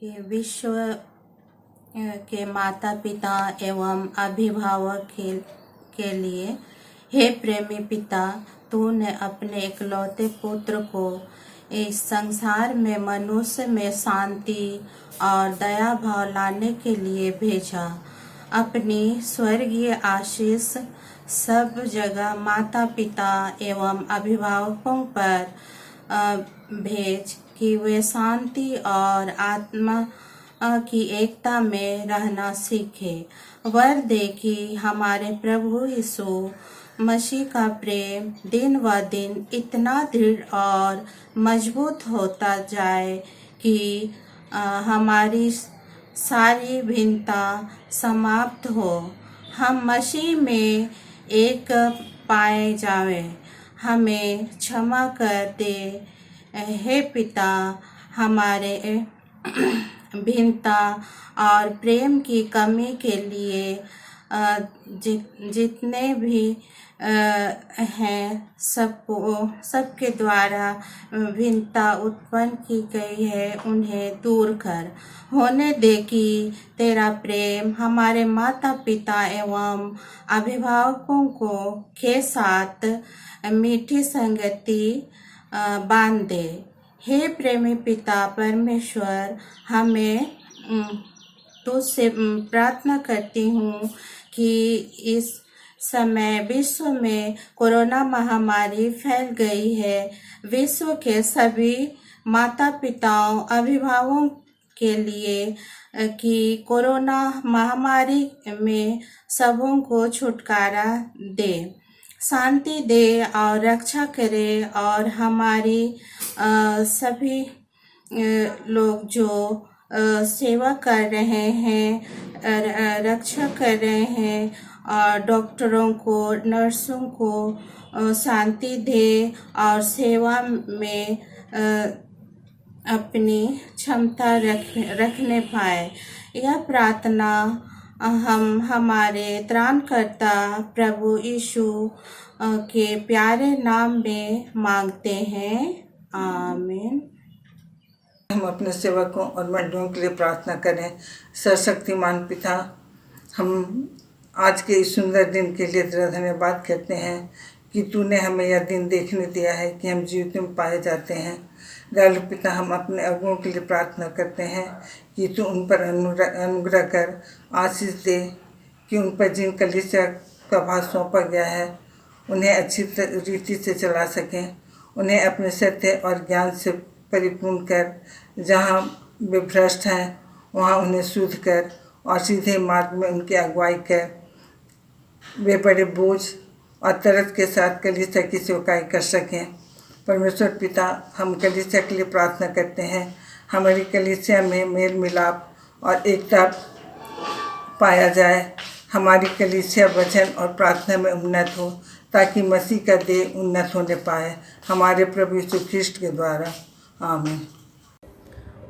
S7: कि विश्व के माता पिता एवं अभिभावक के लिए, हे प्रेमी पिता, तूने अपने इकलौते पुत्र को इस संसार में मनुष्य में शांति और दया भाव लाने के लिए भेजा। अपनी स्वर्गीय आशीष सब जगह माता पिता एवं अभिभावकों पर भेज कि वे शांति और आत्मा की एकता में रहना सीखे। वर दे कि हमारे प्रभु यीशु मसीह का प्रेम दिन व दिन इतना दृढ़ और मजबूत होता जाए कि हमारी सारी भिन्नता समाप्त हो, हम मसीह में एक पाए जावें। हमें क्षमा कर दे हे पिता, हमारे भिन्नता और प्रेम की कमी के लिए जितने भी हैं सबके द्वारा भिन्नता उत्पन्न की गई है उन्हें दूर कर। होने दे कि तेरा प्रेम हमारे माता पिता एवं अभिभावकों को के साथ मीठी संगति बांध दे। हे प्रेमी पिता परमेश्वर, हमें तुझसे प्रार्थना करती हूँ कि इस समय विश्व में कोरोना महामारी फैल गई है। विश्व के सभी माता पिताओं अभिभावकों के लिए कि कोरोना महामारी में सबों को छुटकारा दे, शांति दे और रक्षा करे। और हमारी सभी लोग जो सेवा कर रहे हैं, रक्षा कर रहे हैं, और डॉक्टरों को, नर्सों को शांति दे और सेवा में अपनी क्षमता रखने पाए। यह प्रार्थना हम हमारे त्राणकर्ता प्रभु यीशु के प्यारे नाम में मांगते हैं, आमीन।
S8: हम अपने सेवकों और मंडलियों के लिए प्रार्थना करें। सर्वशक्तिमान पिता, हम आज के इस सुंदर दिन के लिए तेरा धन्यवाद करते हैं कि तूने हमें यह दिन देखने दिया है कि हम जीवित में पाए जाते हैं। दयालु पिता, हम अपने अगुओं के लिए प्रार्थना करते हैं कि तू उन पर अनुग्रह कर, आशीष दे कि उन पर जिन कलीसिया का भार सौंपा गया है उन्हें अच्छी रीति से चला सकें। उन्हें अपने सत्य और ज्ञान से परिपूर्ण कर, जहाँ वे भ्रष्ट हैं वहाँ उन्हें शुद्ध कर और सीधे मार्ग में उनकी अगुवाई कर। वे बड़े बोझ और तरस के साथ कलीसिया की सेवकाई कर सकें। परमेश्वर पिता, हम कलीसिया के लिए प्रार्थना करते हैं। हमारी कलीसिया में मेल मिलाप और एकता पाया जाए। हमारी कलीसिया वचन और प्रार्थना में उन्नत हो, ताकि मसीह का देह उन्नत होने पाए, हमारे प्रभु यीशु ख्रीष्ट के द्वारा, आमीन।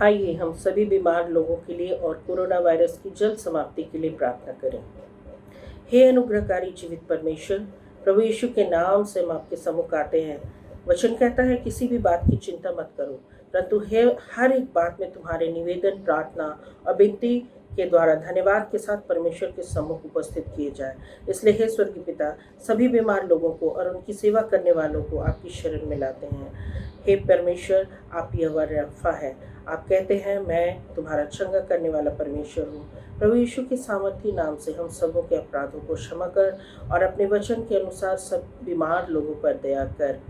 S9: आइए हम सभी बीमार लोगों के लिए और कोरोना वायरस की जल्द समाप्ति के लिए प्रार्थना करें। हे अनुग्रहकारी जीवित परमेश्वर, प्रभु यीशु के नाम से हम आपके सम्मुख आते हैं। वचन कहता है, किसी भी बात की चिंता मत करो, परंतु हर एक बात में तुम्हारे निवेदन, प्रार्थना और विनती के द्वारा धन्यवाद के साथ परमेश्वर के सम्मुख उपस्थित किए जाए। इसलिए हे स्वर्गीय पिता, सभी बीमार लोगों को और उनकी सेवा करने वालों को आपकी शरण में लाते हैं। हे परमेश्वर, आप यहोवा रफ़ा है। आप कहते हैं, मैं तुम्हारा चंगा करने वाला परमेश्वर हूँ। प्रभु यीशु के सामर्थी नाम से हम सबों के अपराधों को क्षमा कर और अपने वचन के अनुसार सब बीमार लोगों पर दया कर।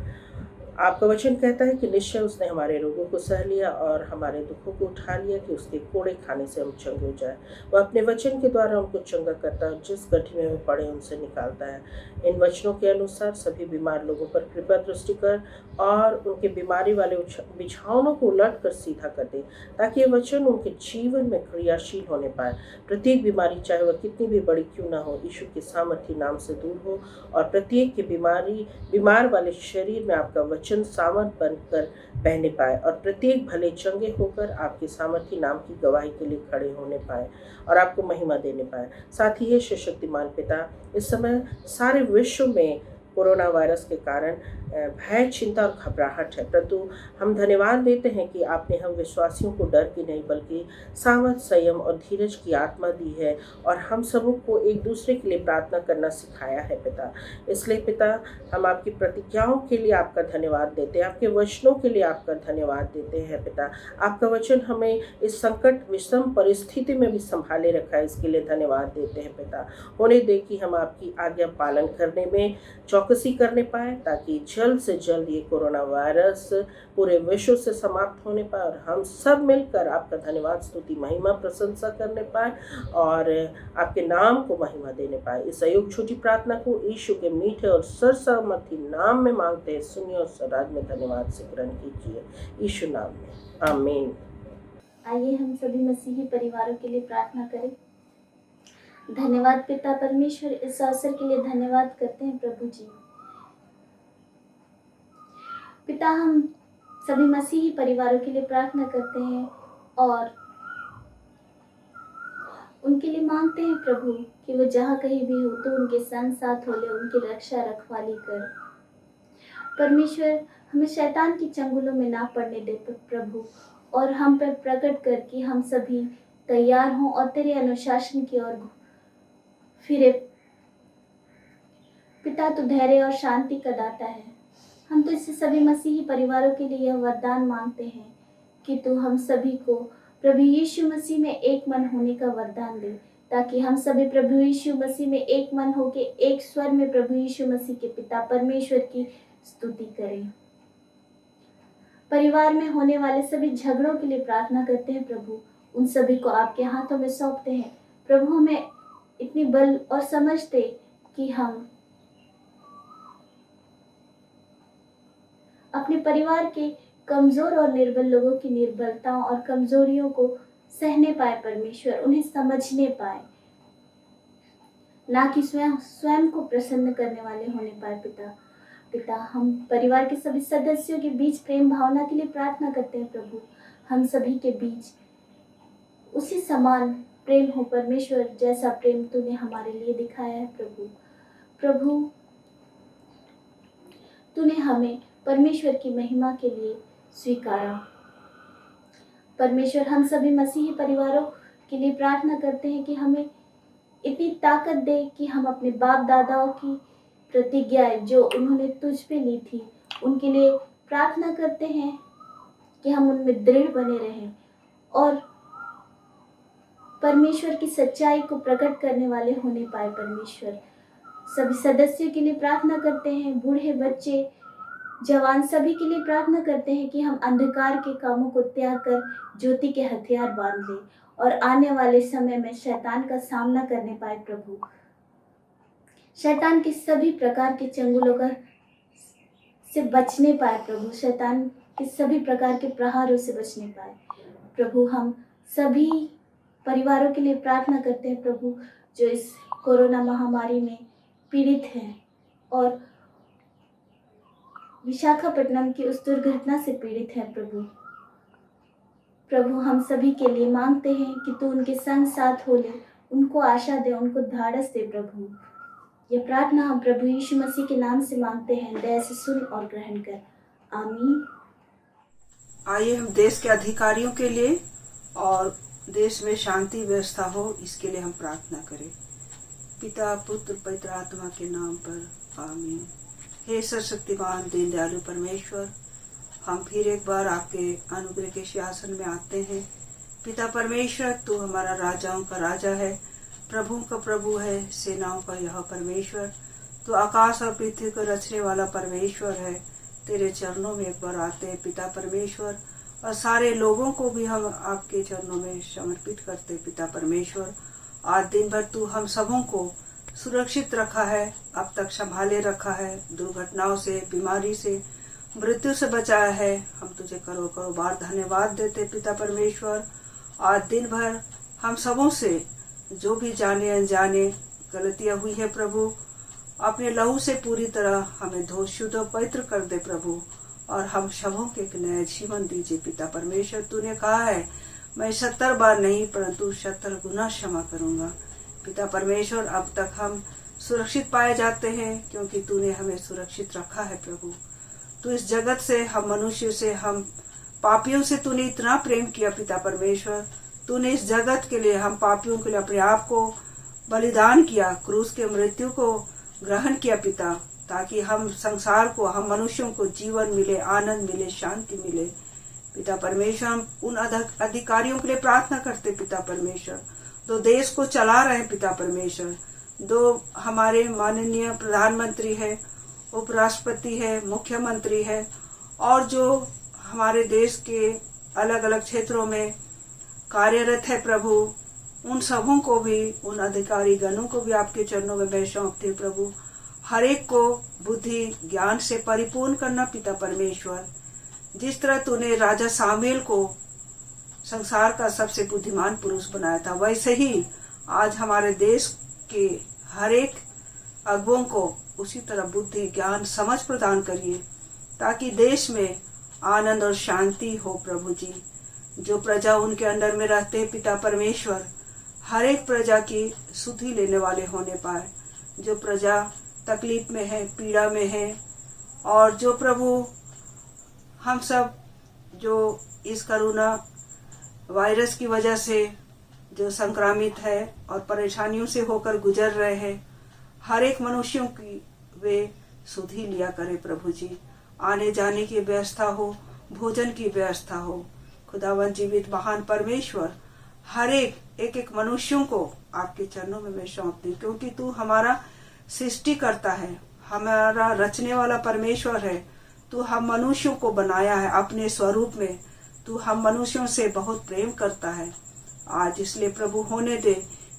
S9: आपका वचन कहता है कि निश्चय उसने हमारे रोगों को सह लिया और हमारे दुखों को उठा लिया कि उसके कोड़े खाने से हम चंगे हो जाए। वह अपने वचन के द्वारा उनको चंगा करता है, जिस गड्ढे में वे पड़े उनसे निकालता है। इन वचनों के अनुसार सभी बीमार लोगों पर कृपा दृष्टि कर और उनके बीमारी वाले बिछावनों को उलट कर सीधा कर दे, ताकि ये वचन उनके जीवन में क्रियाशील होने पाए। प्रत्येक बीमारी, चाहे वह कितनी भी बड़ी क्यों ना हो, यीशु के सामर्थी नाम से दूर हो और प्रत्येक के बीमार वाले शरीर में आपका वचन सामर्थ बनकर बहने पाए और प्रत्येक भले चंगे होकर आपके सामर्थी नाम की गवाही के लिए खड़े होने पाए और आपको महिमा देने पाए। साथ ही हे सशक्तिमान पिता, इस समय सारे विश्व में कोरोना वायरस के कारण भय, चिंता और घबराहट है, परंतु हम धन्यवाद देते हैं कि आपने हम विश्वासियों को डर की नहीं बल्कि सामर्थ, संयम और धीरज की आत्मा दी है और हम सबों को एक दूसरे के लिए प्रार्थना करना सिखाया है पिता। इसलिए पिता, हम आपकी प्रतिज्ञाओं के लिए आपका धन्यवाद देते हैं, आपके वचनों के लिए आपका धन्यवाद देते हैं पिता। आपका वचन हमें इस संकट विषम परिस्थिति में भी संभाले रखा है, इसके लिए धन्यवाद देते हैं पिता। होने दे कि हम आपकी आज्ञा पालन करने में चौकसी करने पाए, ताकि जल्द से जल्द ये कोरोना वायरस पूरे विश्व से समाप्त होने पाए और हम सब मिलकर आपका धन्यवाद, स्तुति, महिमा, प्रशंसा करने पाए और आपके नाम को महिमा देने पाए। इस अयोग छोटी प्रार्थना को यीशु के मीठे और सर्वसम्मति नाम में मांगते हैं, सुनिए और स्वराज में धन्यवाद से ग्रहण कीजिए, यीशु नाम में, आमीन।
S10: आइए हम सभी मसीही परिवारों के लिए प्रार्थना करें। धन्यवाद पिता परमेश्वर, इस अवसर के लिए धन्यवाद करते हैं प्रभु जी। पिता, हम सभी मसीही परिवारों के लिए प्रार्थना करते हैं और उनके लिए मांगते हैं प्रभु कि वो जहाँ कहीं भी हो तो उनके संग साथ हो ले, उनकी रक्षा रखवाली कर। परमेश्वर, हमें शैतान की चंगुलों में ना पड़ने दे प्रभु, और हम पर प्रकट कर कि हम सभी तैयार हों और तेरे अनुशासन की ओर फिरे। पिता, तू धैर्य और शांति का दाता है। हम तो इससे सभी मसीही परिवारों के लिए यह वरदान मांगते हैं कि तू हम सभी को प्रभु यीशु मसीह में एक मन होने का वरदान दे, ताकि हम सभी प्रभु यीशु मसीह में एक मन होके एक स्वर में प्रभु यीशु मसीह के पिता परमेश्वर की स्तुति करें। परिवार में होने वाले सभी झगड़ों के लिए प्रार्थना करते हैं प्रभु, उन सभी को आपके हाथों में सौंपते हैं प्रभु। हमें इतनी बल और समझ दे कि हम अपने परिवार के कमजोर और निर्बल लोगों की निर्बलताओं और कमजोरियों को सहने पाए परमेश्वर, उन्हें समझने पाए, ना कि स्वयं को प्रसन्न करने वाले होने पाए पिता, हम परिवार के सभी सदस्यों के बीच प्रेम भावना के लिए प्रार्थना करते हैं प्रभु। हम सभी के बीच उसी समान प्रेम हो परमेश्वर, जैसा प्रेम तूने हमारे लिए दिखाया है प्रभु। तूने हमें परमेश्वर की महिमा के लिए स्वीकारा। परमेश्वर, हम सभी मसीही परिवारों के लिए प्रार्थना करते हैं कि हमें इतनी ताकत दे कि हम अपने बाप दादाओं की प्रतिज्ञाएं जो उन्होंने तुझ पे ली थी, उनके लिए प्रार्थना करते हैं कि हम उनमें दृढ़ बने रहें और परमेश्वर की सच्चाई को प्रकट करने वाले होने पाए परमेश्वर। सभी सदस्यों के लिए प्रार्थना करते हैं, बूढ़े, बच्चे, जवान, सभी के लिए प्रार्थना करते हैं कि हम अंधकार के कामों को त्याग कर ज्योति के हथियार बांध लें और आने वाले समय में शैतान का सामना करने पाए प्रभु। शैतान के सभी प्रकार के चंगुलों का से बचने पाए प्रभु, शैतान के सभी प्रकार के प्रहारों से बचने पाए प्रभु। हम सभी परिवारों के लिए प्रार्थना करते हैं प्रभु, जो इस कोरोना महामारी में पीड़ित हैं और विशाखापट्टनम की उस दुर्घटना से पीड़ित है प्रभु। हम सभी के लिए मांगते हैं कि तू उनके संग साथ हो ले, उनको आशा दे, उनको धाड़स दे प्रभु। ये प्रार्थना हम प्रभु यीशु मसीह के नाम से मांगते हैं, दया से सुन और ग्रहण कर, आमीन।
S8: आइए हम देश के अधिकारियों के लिए और देश में शांति व्यवस्था हो, इसके लिए हम प्रार्थना करें। पिता, पुत्र, पवित्र आत्मा के नाम पर, आमीन। हे सर्वशक्तिमान दीन दयालु परमेश्वर, हम फिर एक बार आपके अनुग्रह के सिंहासन में आते हैं। पिता परमेश्वर, तू हमारा राजाओं का राजा है, प्रभु का प्रभु है, सेनाओं का यह परमेश्वर। तू आकाश और पृथ्वी को रचने वाला परमेश्वर है। तेरे चरणों में एक बार आते हैं पिता परमेश्वर, और सारे लोगों को भी हम आपके चरणों में समर्पित करते पिता परमेश्वर। आज दिन भर तू हम सबों को सुरक्षित रखा है, अब तक संभाले रखा है, दुर्घटनाओं से, बीमारी से, मृत्यु से बचाया है। हम तुझे करोड़ करोड़ बार धन्यवाद देते पिता परमेश्वर। आज दिन भर हम सबों से जो भी जाने अनजाने गलतियां हुई है प्रभु, अपने लहू से पूरी तरह हमें धो शुद्ध और पवित्र कर दे प्रभु, और हम सबों के एक नया जीवन दीजिए पिता परमेश्वर। तूने कहा है मैं 70 बार नहीं परंतु 70 गुना क्षमा करूंगा पिता परमेश्वर। अब तक हम सुरक्षित पाए जाते हैं क्योंकि तूने हमें सुरक्षित रखा है प्रभु।
S11: तू इस जगत से, हम मनुष्य से, हम पापियों से तूने इतना प्रेम किया पिता परमेश्वर। तूने इस जगत के लिए, हम पापियों के लिए अपने आप को बलिदान किया, क्रूस के मृत्यु को ग्रहण किया पिता, ताकि हम संसार को, हम मनुष्यों को जीवन मिले, आनंद मिले, शांति मिले। पिता परमेश्वर, हम उन अधिकारियों के लिए प्रार्थना करते पिता परमेश्वर, जो देश को चला रहे हैं पिता परमेश्वर, जो हमारे माननीय प्रधानमंत्री है, उपराष्ट्रपति है, मुख्यमंत्री है, और जो हमारे देश के अलग अलग क्षेत्रों में कार्यरत है प्रभु, उन सबों को भी, उन अधिकारी गणों को भी आपके चरणों में मैं सौंपती प्रभु। हर एक को बुद्धि ज्ञान से परिपूर्ण करना पिता परमेश्वर। जिस तरह तूने राजा सामुएल को संसार का सबसे बुद्धिमान पुरुष बनाया था, वैसे ही आज हमारे देश के हर एक अगुओं को उसी तरह बुद्धि ज्ञान समझ प्रदान करिए, ताकि देश में आनंद और शांति हो प्रभु जी। जो प्रजा उनके अंडर में रहते पिता परमेश्वर, हर एक प्रजा की सुधि लेने वाले होने पाए। जो प्रजा तकलीफ में है, पीड़ा में है, और जो प्रभु हम सब जो इस कोरोना वायरस की वजह से जो संक्रामित है और परेशानियों से होकर गुजर रहे हैं, हर एक मनुष्यों की वे सुधि लिया करे प्रभु जी। आने जाने की व्यवस्था हो, भोजन की व्यवस्था हो। खुदावन जीवित महान परमेश्वर, हर एक मनुष्यों को आपके चरणों में मैं सौंपती, क्योंकि तू हमारा सृष्टि करता है, हमारा रचने वाला परमेश्वर है। तू हम मनुष्यों को बनाया है अपने स्वरूप में। तू हम मनुष्यों से बहुत प्रेम करता है। आज इसलिए प्रभु होने दे,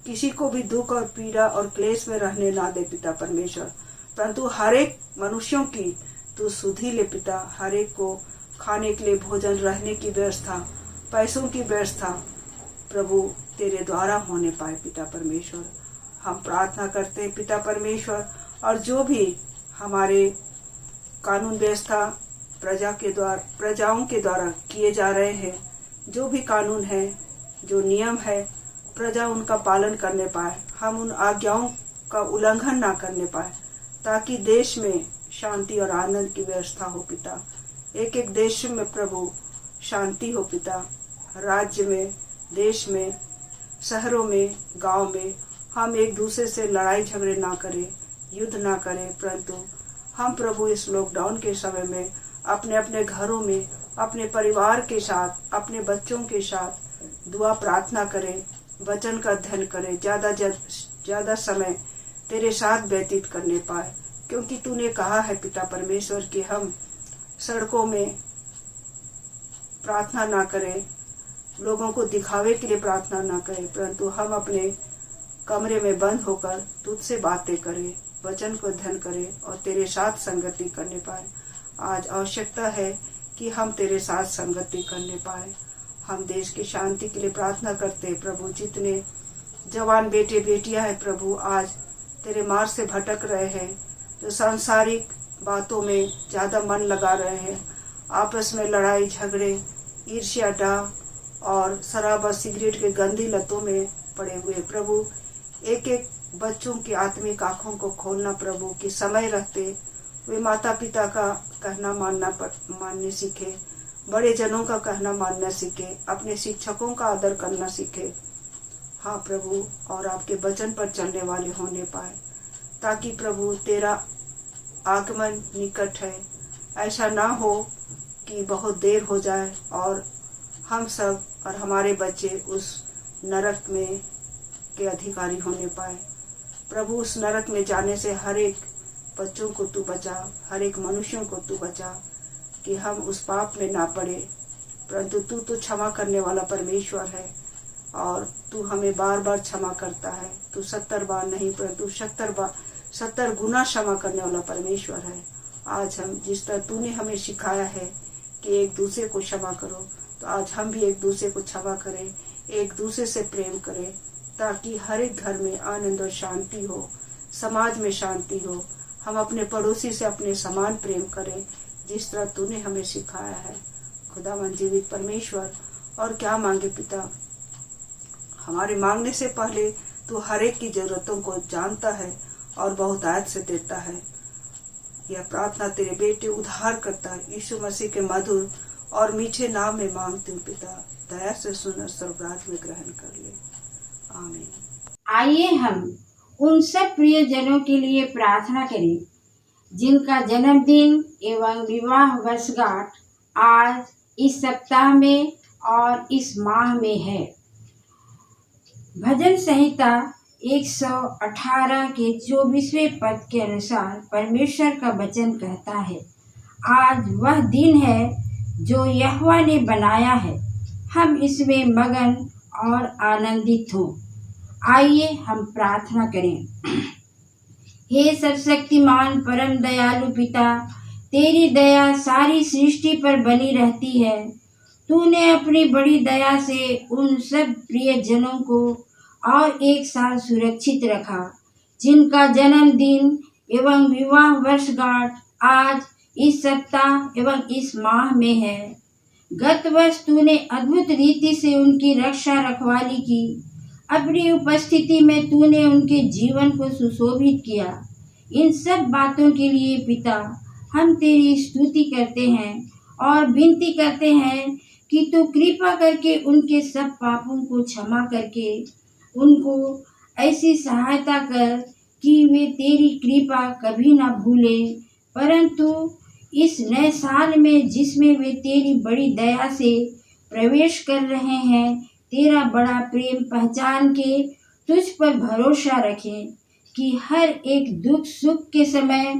S11: किसी को भी दुख और पीड़ा और क्लेश में रहने ना दे पिता परमेश्वर, परंतु हर एक मनुष्यों की तू सुधि ले पिता। हर एक को खाने के लिए भोजन, रहने की व्यवस्था, पैसों की व्यवस्था प्रभु तेरे द्वारा होने पाए पिता परमेश्वर। हम प्रार्थना करते हैं पिता परमेश्वर, और जो भी हमारे कानून व्यवस्था प्रजाओं के द्वारा किए जा रहे हैं, जो भी कानून है, जो नियम है, प्रजा उनका पालन करने पाए, हम उन आज्ञाओं का उल्लंघन ना करने पाए, ताकि देश में शांति और आनंद की व्यवस्था हो पिता। एक एक देश में प्रभु शांति हो पिता। राज्य में, देश में, शहरों में, गांव में हम एक दूसरे से लड़ाई झगड़े ना करें, युद्ध ना करें, परंतु हम प्रभु इस लॉकडाउन के समय में अपने अपने घरों में, अपने परिवार के साथ, अपने बच्चों के साथ दुआ प्रार्थना करें, वचन का अध्ययन करें, ज्यादा समय तेरे साथ व्यतीत करने पाए, क्योंकि तूने कहा है पिता परमेश्वर कि हम सड़कों में प्रार्थना ना करें, लोगों को दिखावे के लिए प्रार्थना ना करें, परंतु हम अपने कमरे में बंद होकर तुझसे बातें करें, वचन को अध्ययन करें और तेरे साथ संगति करने पाए। आज आवश्यकता है कि हम तेरे साथ संगति करने पाए। हम देश की शांति के लिए प्रार्थना करते हैं प्रभु। जितने जवान बेटे बेटियां हैं प्रभु, आज तेरे मार्ग से भटक रहे हैं, जो सांसारिक बातों में ज्यादा मन लगा रहे हैं, आपस में लड़ाई झगड़े, ईर्ष्या डाह और शराब और सिगरेट के गंदी लतों में पड़े हुए प्रभु, एक एक बच्चों की आत्मिक आंखों को खोलना प्रभु, कि समय रहते वे माता पिता का कहना मानने सीखे, बड़े जनों का कहना मानना सीखे, अपने शिक्षकों का आदर करना सीखे। हाँ प्रभु, और आपके वचन पर चलने वाले होने पाए, ताकि प्रभु तेरा आगमन निकट है। ऐसा ना हो कि बहुत देर हो जाए और हम सब और हमारे बच्चे उस नरक में के अधिकारी होने पाए। प्रभु, उस नरक में जाने से हर एक बच्चों को तू बचा, हर एक मनुष्यों को तू बचा, कि हम उस पाप में ना पड़े, परंतु तू तो क्षमा करने वाला परमेश्वर है और तू हमें बार बार क्षमा करता है। तू 70 बार नहीं, परंतु 70 गुना क्षमा करने वाला परमेश्वर है। आज हम जिस तरह तूने हमें सिखाया है कि एक दूसरे को क्षमा करो, तो आज हम भी एक दूसरे को क्षमा करें, एक दूसरे से प्रेम करें, ताकि हर एक घर में आनंद और शांति हो, समाज में शांति हो। हम अपने पड़ोसी से अपने समान प्रेम करें, जिस तरह तूने हमें सिखाया है। खुदावन जीवित परमेश्वर, और क्या मांगे पिता, हमारे मांगने से पहले तू हर एक की जरूरतों को जानता है और बहुतायत से देता है। यह प्रार्थना तेरे बेटे उद्धार करता यीशु मसीह के मधुर और मीठे नाम में मांगती हूँ पिता, दया से सुन और स्वर्गराज में ग्रहण कर ले। आमीन।
S12: आइए हम उन सब प्रियजनों के लिए प्रार्थना करें जिनका जन्मदिन एवं विवाह वर्षगांठ आज इस सप्ताह में और इस माह में है। भजन संहिता 118 के 24वें पद के अनुसार परमेश्वर का वचन कहता है, आज वह दिन है जो यहोवा ने बनाया है, हम इसमें मगन और आनंदित हों। आइए हम प्रार्थना करें। हे सर्वशक्तिमान परम दयालु पिता, तेरी दया सारी सृष्टि पर बनी रहती है। तूने अपनी बड़ी दया से उन सब प्रियजनों को और एक साल सुरक्षित रखा जिनका जन्मदिन एवं विवाह वर्षगांठ आज इस सप्ताह एवं इस माह में है। गत वर्ष तूने अद्भुत रीति से उनकी रक्षा रखवाली की। अपनी उपस्थिति में तूने उनके जीवन को सुशोभित किया। इन सब बातों के लिए पिता हम तेरी स्तुति करते हैं और विनती करते हैं कि तू कृपा करके उनके सब पापों को क्षमा करके उनको ऐसी सहायता कर कि वे तेरी कृपा कभी ना भूलें, परंतु इस नए साल में जिसमें वे तेरी बड़ी दया से प्रवेश कर रहे हैं, तेरा बड़ा प्रेम पहचान के तुझ पर भरोसा रखें कि हर एक दुख सुख के समय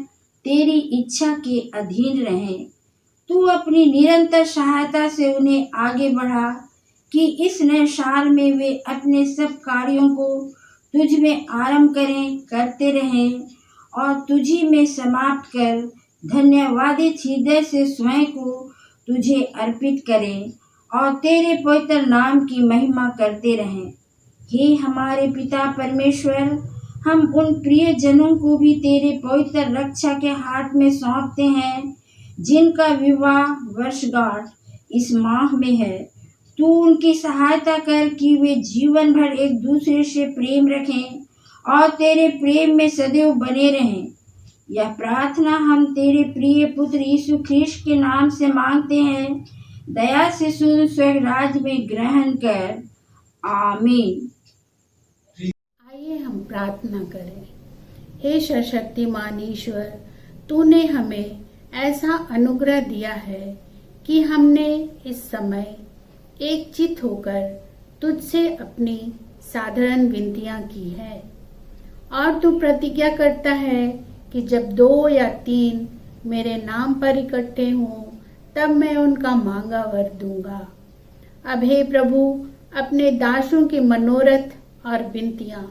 S12: तेरी इच्छा के अधीन रहें। तू अपनी निरंतर सहायता से उन्हें आगे बढ़ा कि इस नए साल में वे अपने सब कार्यों को तुझ में आरंभ करते रहें और तुझी में समाप्त कर धन्यवादित हृदय से स्वयं को तुझे अर्पित करें और तेरे पवित्र नाम की महिमा करते रहें। हे हमारे पिता परमेश्वर, हम उन प्रिय जनों को भी तेरे पवित्र रक्षा के हाथ में सौंपते हैं जिनका विवाह वर्षगांठ इस माह में है। तू उनकी सहायता कर कि वे जीवन भर एक दूसरे से प्रेम रखें और तेरे प्रेम में सदैव बने रहें। यह प्रार्थना हम तेरे प्रिय पुत्र यीशु ख्रीष्ट के नाम से मांगते हैं। दया से सुन, स्वर्गराज में ग्रहण कर। आमीन।
S2: आइए हम प्रार्थना करें। हे सर्वशक्तिमान ईश्वर, तूने हमें ऐसा अनुग्रह दिया है कि हमने इस समय एक चित होकर तुझसे अपनी साधारण विनतियां की है और तू प्रतिज्ञा करता है कि जब 2 या 3 मेरे नाम पर इकट्ठे हों तब मैं उनका मांगा वर दूंगा। अब हे प्रभु, अपने दासों की मनोरथ और विनतियां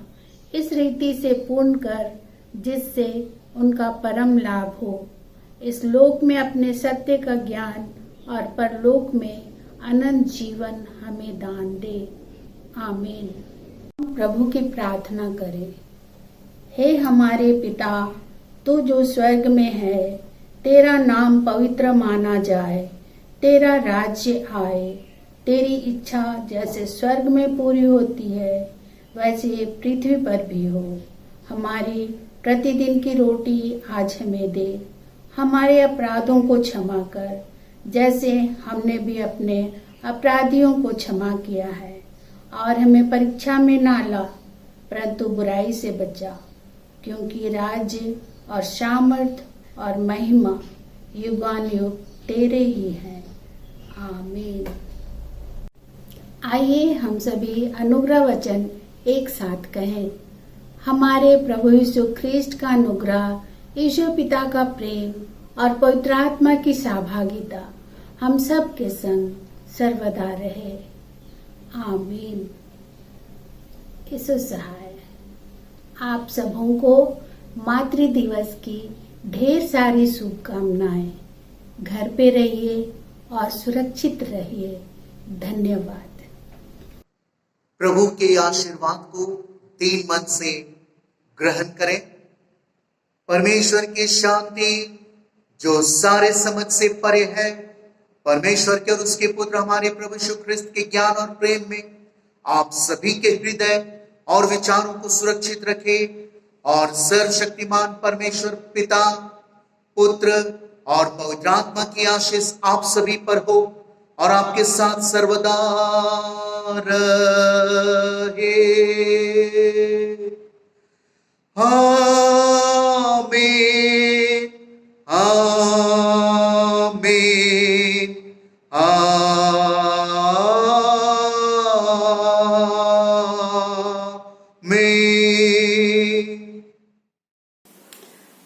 S2: इस रीति से पूर्ण कर जिससे उनका परम लाभ हो। इस लोक में अपने सत्य का ज्ञान और परलोक में अनंत जीवन हमें दान दे। आमीन। प्रभु की प्रार्थना करें। हे हमारे पिता, तू जो स्वर्ग में है, तेरा नाम पवित्र माना जाए, तेरा राज्य आए, तेरी इच्छा जैसे स्वर्ग में पूरी होती है वैसे पृथ्वी पर भी हो। हमारी प्रतिदिन की रोटी आज हमें दे। हमारे अपराधों को क्षमा कर जैसे हमने भी अपने अपराधियों को क्षमा किया है, और हमें परीक्षा में ना ला परंतु बुराई से बचा, क्योंकि राज्य और सामर्थ और महिमा युगानुयुग तेरे ही हैं। आमीन। आइए हम सभी अनुग्रह वचन एक साथ कहें। हमारे प्रभु यीशु ख्रीष्ट का अनुग्रह, ईश्वर पिता का प्रेम और पवित्र आत्मा की सहभागिता हम सब के संग सर्वदा रहे। आमीन। यीशु सहाय। आप सबों को मातृ दिवस की ढेर सारी शुभकामनाएं। घर पे रहिए और सुरक्षित रहिए। धन्यवाद।
S1: प्रभु के आशीर्वाद को 3 मन से ग्रहण करें। परमेश्वर की शांति जो सारे समझ से परे है, परमेश्वर के और उसके पुत्र हमारे प्रभु यीशु ख्रिस्त के ज्ञान और प्रेम में आप सभी के हृदय और विचारों को सुरक्षित रखे, और सर्वशक्तिमान परमेश्वर पिता, पुत्र और पवित्र आत्मा की आशीष आप सभी पर हो और आपके साथ सर्वदा रहे। आमीन आमीन आमीन।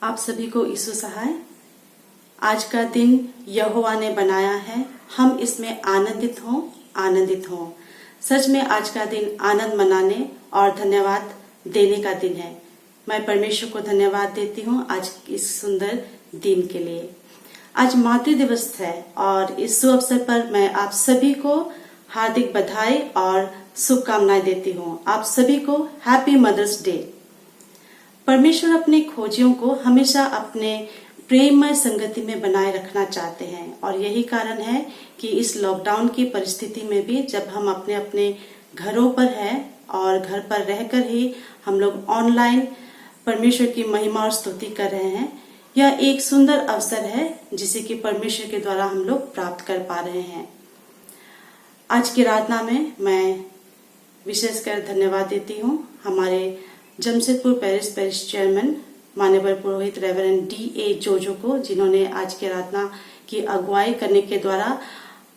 S13: आप सभी को यीशु सहाय। आज का दिन यहोवा ने बनाया है, हम इसमें आनंदित हों। सच में आज का दिन आनंद मनाने और धन्यवाद देने का दिन है। मैं परमेश्वर को धन्यवाद देती हूँ आज इस सुंदर दिन के लिए। आज मातृ दिवस है और इस शुभ अवसर पर मैं आप सभी को हार्दिक बधाई और शुभकामनाएं देती हूँ। आप सभी को हैप्पी मदर्स डे। परमेश्वर अपने खोजियों को हमेशा अपने प्रेममय संगति में बनाए रखना चाहते हैं और यही कारण है कि इस लॉकडाउन की परिस्थिति में भी जब हम अपने अपने घरों पर हैं और घर पर रहकर ही हम लोग ऑनलाइन परमेश्वर की महिमा और स्तुति कर रहे हैं, यह एक सुंदर अवसर है जिसे कि परमेश्वर के द्वारा हम लोग प्राप्त कर पा रहे हैं। आज की आराधना में मैं विशेषकर धन्यवाद देती हूँ हमारे जमशेदपुर पेरिस चेयरमैन माननीय पुरोहित रेवरेंड D.A. जोजो को, जिन्होंने आज की आराधना की अगुवाई करने के द्वारा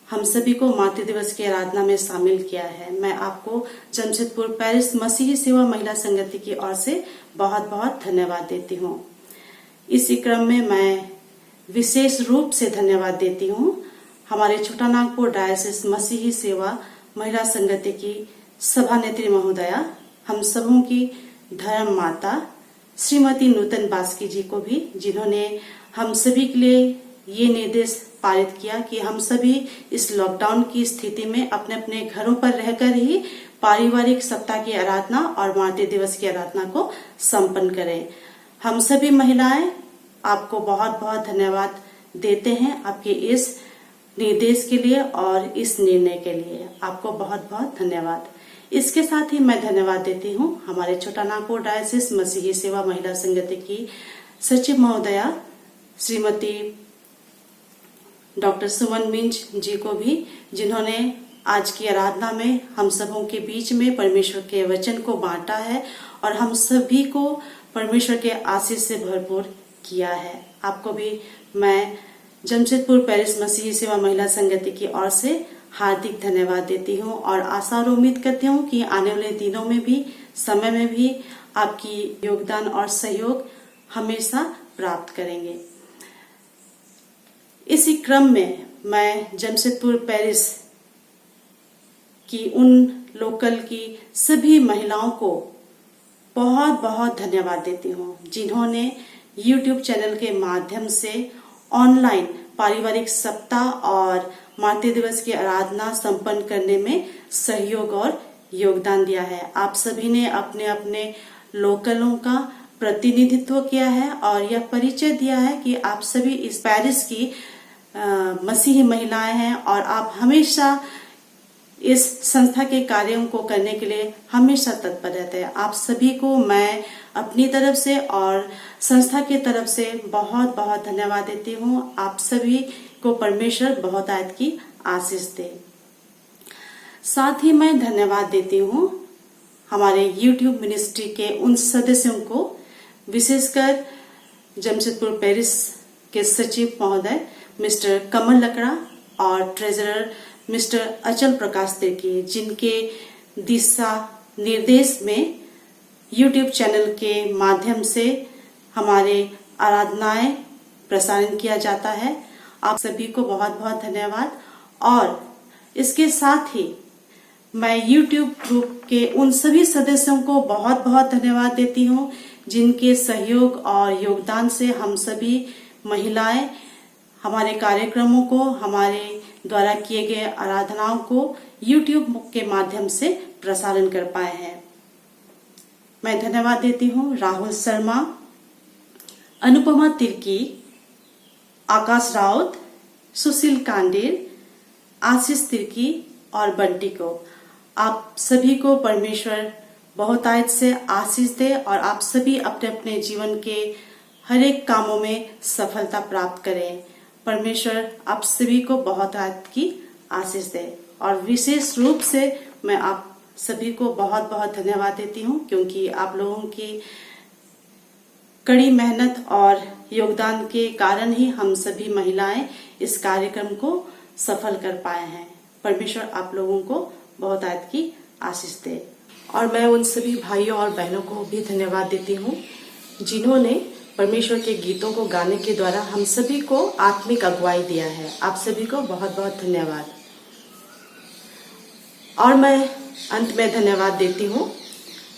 S13: हम सभी को मातृ दिवस की आराधना में शामिल किया है। मैं आपको जमशेदपुर पेरिस मसीही सेवा महिला संगति की ओर से बहुत बहुत धन्यवाद देती हूँ। इसी क्रम में मैं विशेष रूप से धन्यवाद देती हूँ हमारे छोटा नागपुर डायसिस मसीही सेवा महिला संगति की सभानेत्री महोदया, हम सबों की धर्म माता श्रीमती नूतन बास्की जी को भी, जिन्होंने हम सभी के लिए ये निर्देश पारित किया कि हम सभी इस लॉकडाउन की स्थिति में अपने अपने घरों पर रहकर ही पारिवारिक सप्ताह की आराधना और मातृ दिवस की आराधना को संपन्न करें। हम सभी महिलाएं आपको बहुत बहुत धन्यवाद देते हैं आपके इस निर्देश के लिए और इस निर्णय के लिए। आपको बहुत बहुत धन्यवाद। इसके साथ ही मैं धन्यवाद देती हूँ हमारे छोटा नागपुर डायसिस मसीही सेवा महिला संगति की सचिव महोदया श्रीमती डॉक्टर सुमन मिंज जी को भी, जिन्होंने आज की आराधना में हम सबों के बीच में परमेश्वर के वचन को बांटा है और हम सभी को परमेश्वर के आशीष से भरपूर किया है। आपको भी मैं जमशेदपुर पेरिस मसीही सेवा महिला संगति की ओर से हार्दिक धन्यवाद देती हूँ और आशा और उम्मीद करती हूँ कि आने वाले दिनों में भी, समय में भी आपकी योगदान और सहयोग हमेशा प्राप्त करेंगे। इसी क्रम में मैं जमशेदपुर पेरिस की उन लोकल की सभी महिलाओं को बहुत बहुत धन्यवाद देती हूँ, जिन्होंने YouTube चैनल के माध्यम से ऑनलाइन पारिवारिक सप्ताह और मातृ दिवस की आराधना संपन्न करने में सहयोग और योगदान दिया है। आप सभी ने अपने अपने लोकलों का प्रतिनिधित्व किया है और यह परिचय दिया है कि आप सभी इस पेरिस की मसीही महिलाएं हैं और आप हमेशा इस संस्था के कार्यों को करने के लिए हमेशा तत्पर रहते हैं। आप सभी को मैं अपनी तरफ से और संस्था की तरफ से बहुत बहुत धन्यवाद देती हूँ। आप सभी को परमेश्वर बहुत आयत की आशीष दे। साथ ही मैं धन्यवाद देती हूँ हमारे YouTube मिनिस्ट्री के उन सदस्यों को, विशेषकर जमशेदपुर पेरिस के सचिव महोदय मिस्टर कमल लकड़ा और ट्रेजरर मिस्टर अचल प्रकाश तिर्की, जिनके दिशा निर्देश में YouTube चैनल के माध्यम से हमारे आराधनाएं प्रसारण किया जाता है। आप सभी को बहुत बहुत धन्यवाद। और इसके साथ ही मैं YouTube ग्रुप के उन सभी सदस्यों को बहुत बहुत धन्यवाद देती हूँ, जिनके सहयोग और योगदान से हम सभी महिलाएं हमारे कार्यक्रमों को, हमारे द्वारा किए गए आराधनाओं को YouTube के माध्यम से प्रसारण कर पाए हैं। मैं धन्यवाद देती हूँ राहुल शर्मा, अनुपमा तिर्की, आकाश राउत, सुशील कांडेर, आशीष तिर्की और बंटी को। आप सभी को परमेश्वर बहुत आयत से आशीष दे और आप सभी अपने अपने जीवन के हर एक कामों में सफलता प्राप्त करें। परमेश्वर आप सभी को बहुत की आशीष दे। और विशेष रूप से मैं आप सभी को बहुत बहुत धन्यवाद देती हूँ, क्योंकि आप लोगों की कड़ी मेहनत और योगदान के कारण ही हम सभी महिलाएं इस कार्यक्रम को सफल कर पाए हैं। परमेश्वर आप लोगों को बहुत की आशीष दे। और मैं उन सभी भाइयों और बहनों को भी धन्यवाद देती हूँ जिन्होंने परमेश्वर के गीतों को गाने के द्वारा हम सभी को आत्मिक अगुवाई दिया है। आप सभी को बहुत बहुत धन्यवाद। और मैं अंत में धन्यवाद देती हूँ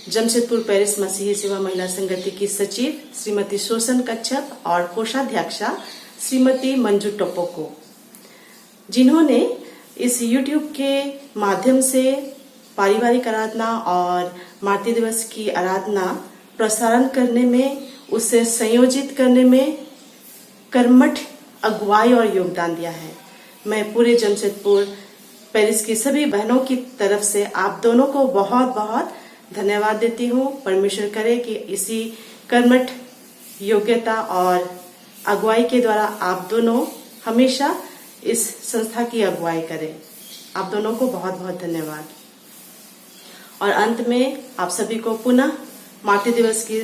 S13: जमशेदपुर पेरिस मसीही सेवा महिला संगति की सचिव श्रीमती शोषण कच्छप और कोषाध्यक्षा श्रीमती मंजू टोपो को, जिन्होंने इस YouTube के माध्यम से पारिवारिक आराधना और मातृ दिवस की आराधना प्रसारण करने में, उसे संयोजित करने में कर्मठ अगुवाई और योगदान दिया है। मैं पूरे जमशेदपुर पेरिस की सभी बहनों की तरफ से आप दोनों को बहुत बहुत धन्यवाद देती हूँ। परमेश्वर करे कि इसी कर्मठ योग्यता और अगुवाई के द्वारा आप दोनों हमेशा इस संस्था की अगुवाई करें। आप दोनों को बहुत बहुत धन्यवाद। और अंत में आप सभी को पुनः मातृ दिवस की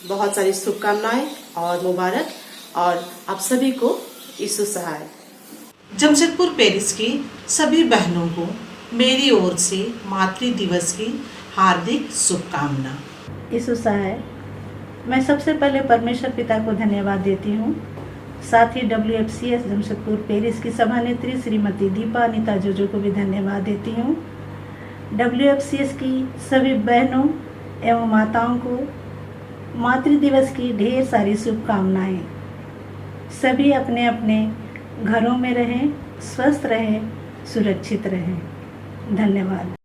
S13: बहुत सारी शुभकामनाएं और मुबारक, और आप सभी को यीशु सहाय।
S14: जमशेदपुर पेरिस की सभी बहनों को मेरी ओर से मातृ दिवस की हार्दिक शुभकामना।
S5: यीशु सहाय। मैं सबसे पहले परमेश्वर पिता को धन्यवाद देती हूँ, साथ ही WFCS जमशेदपुर पेरिस की सभानेत्री श्रीमती दीपा अनिता जोजो को भी धन्यवाद देती हूँ। WFCS की सभी बहनों एवं माताओं को मातृ दिवस की ढेर सारी शुभकामनाएं। सभी अपने अपने घरों में रहें, स्वस्थ रहें, सुरक्षित रहें। धन्यवाद।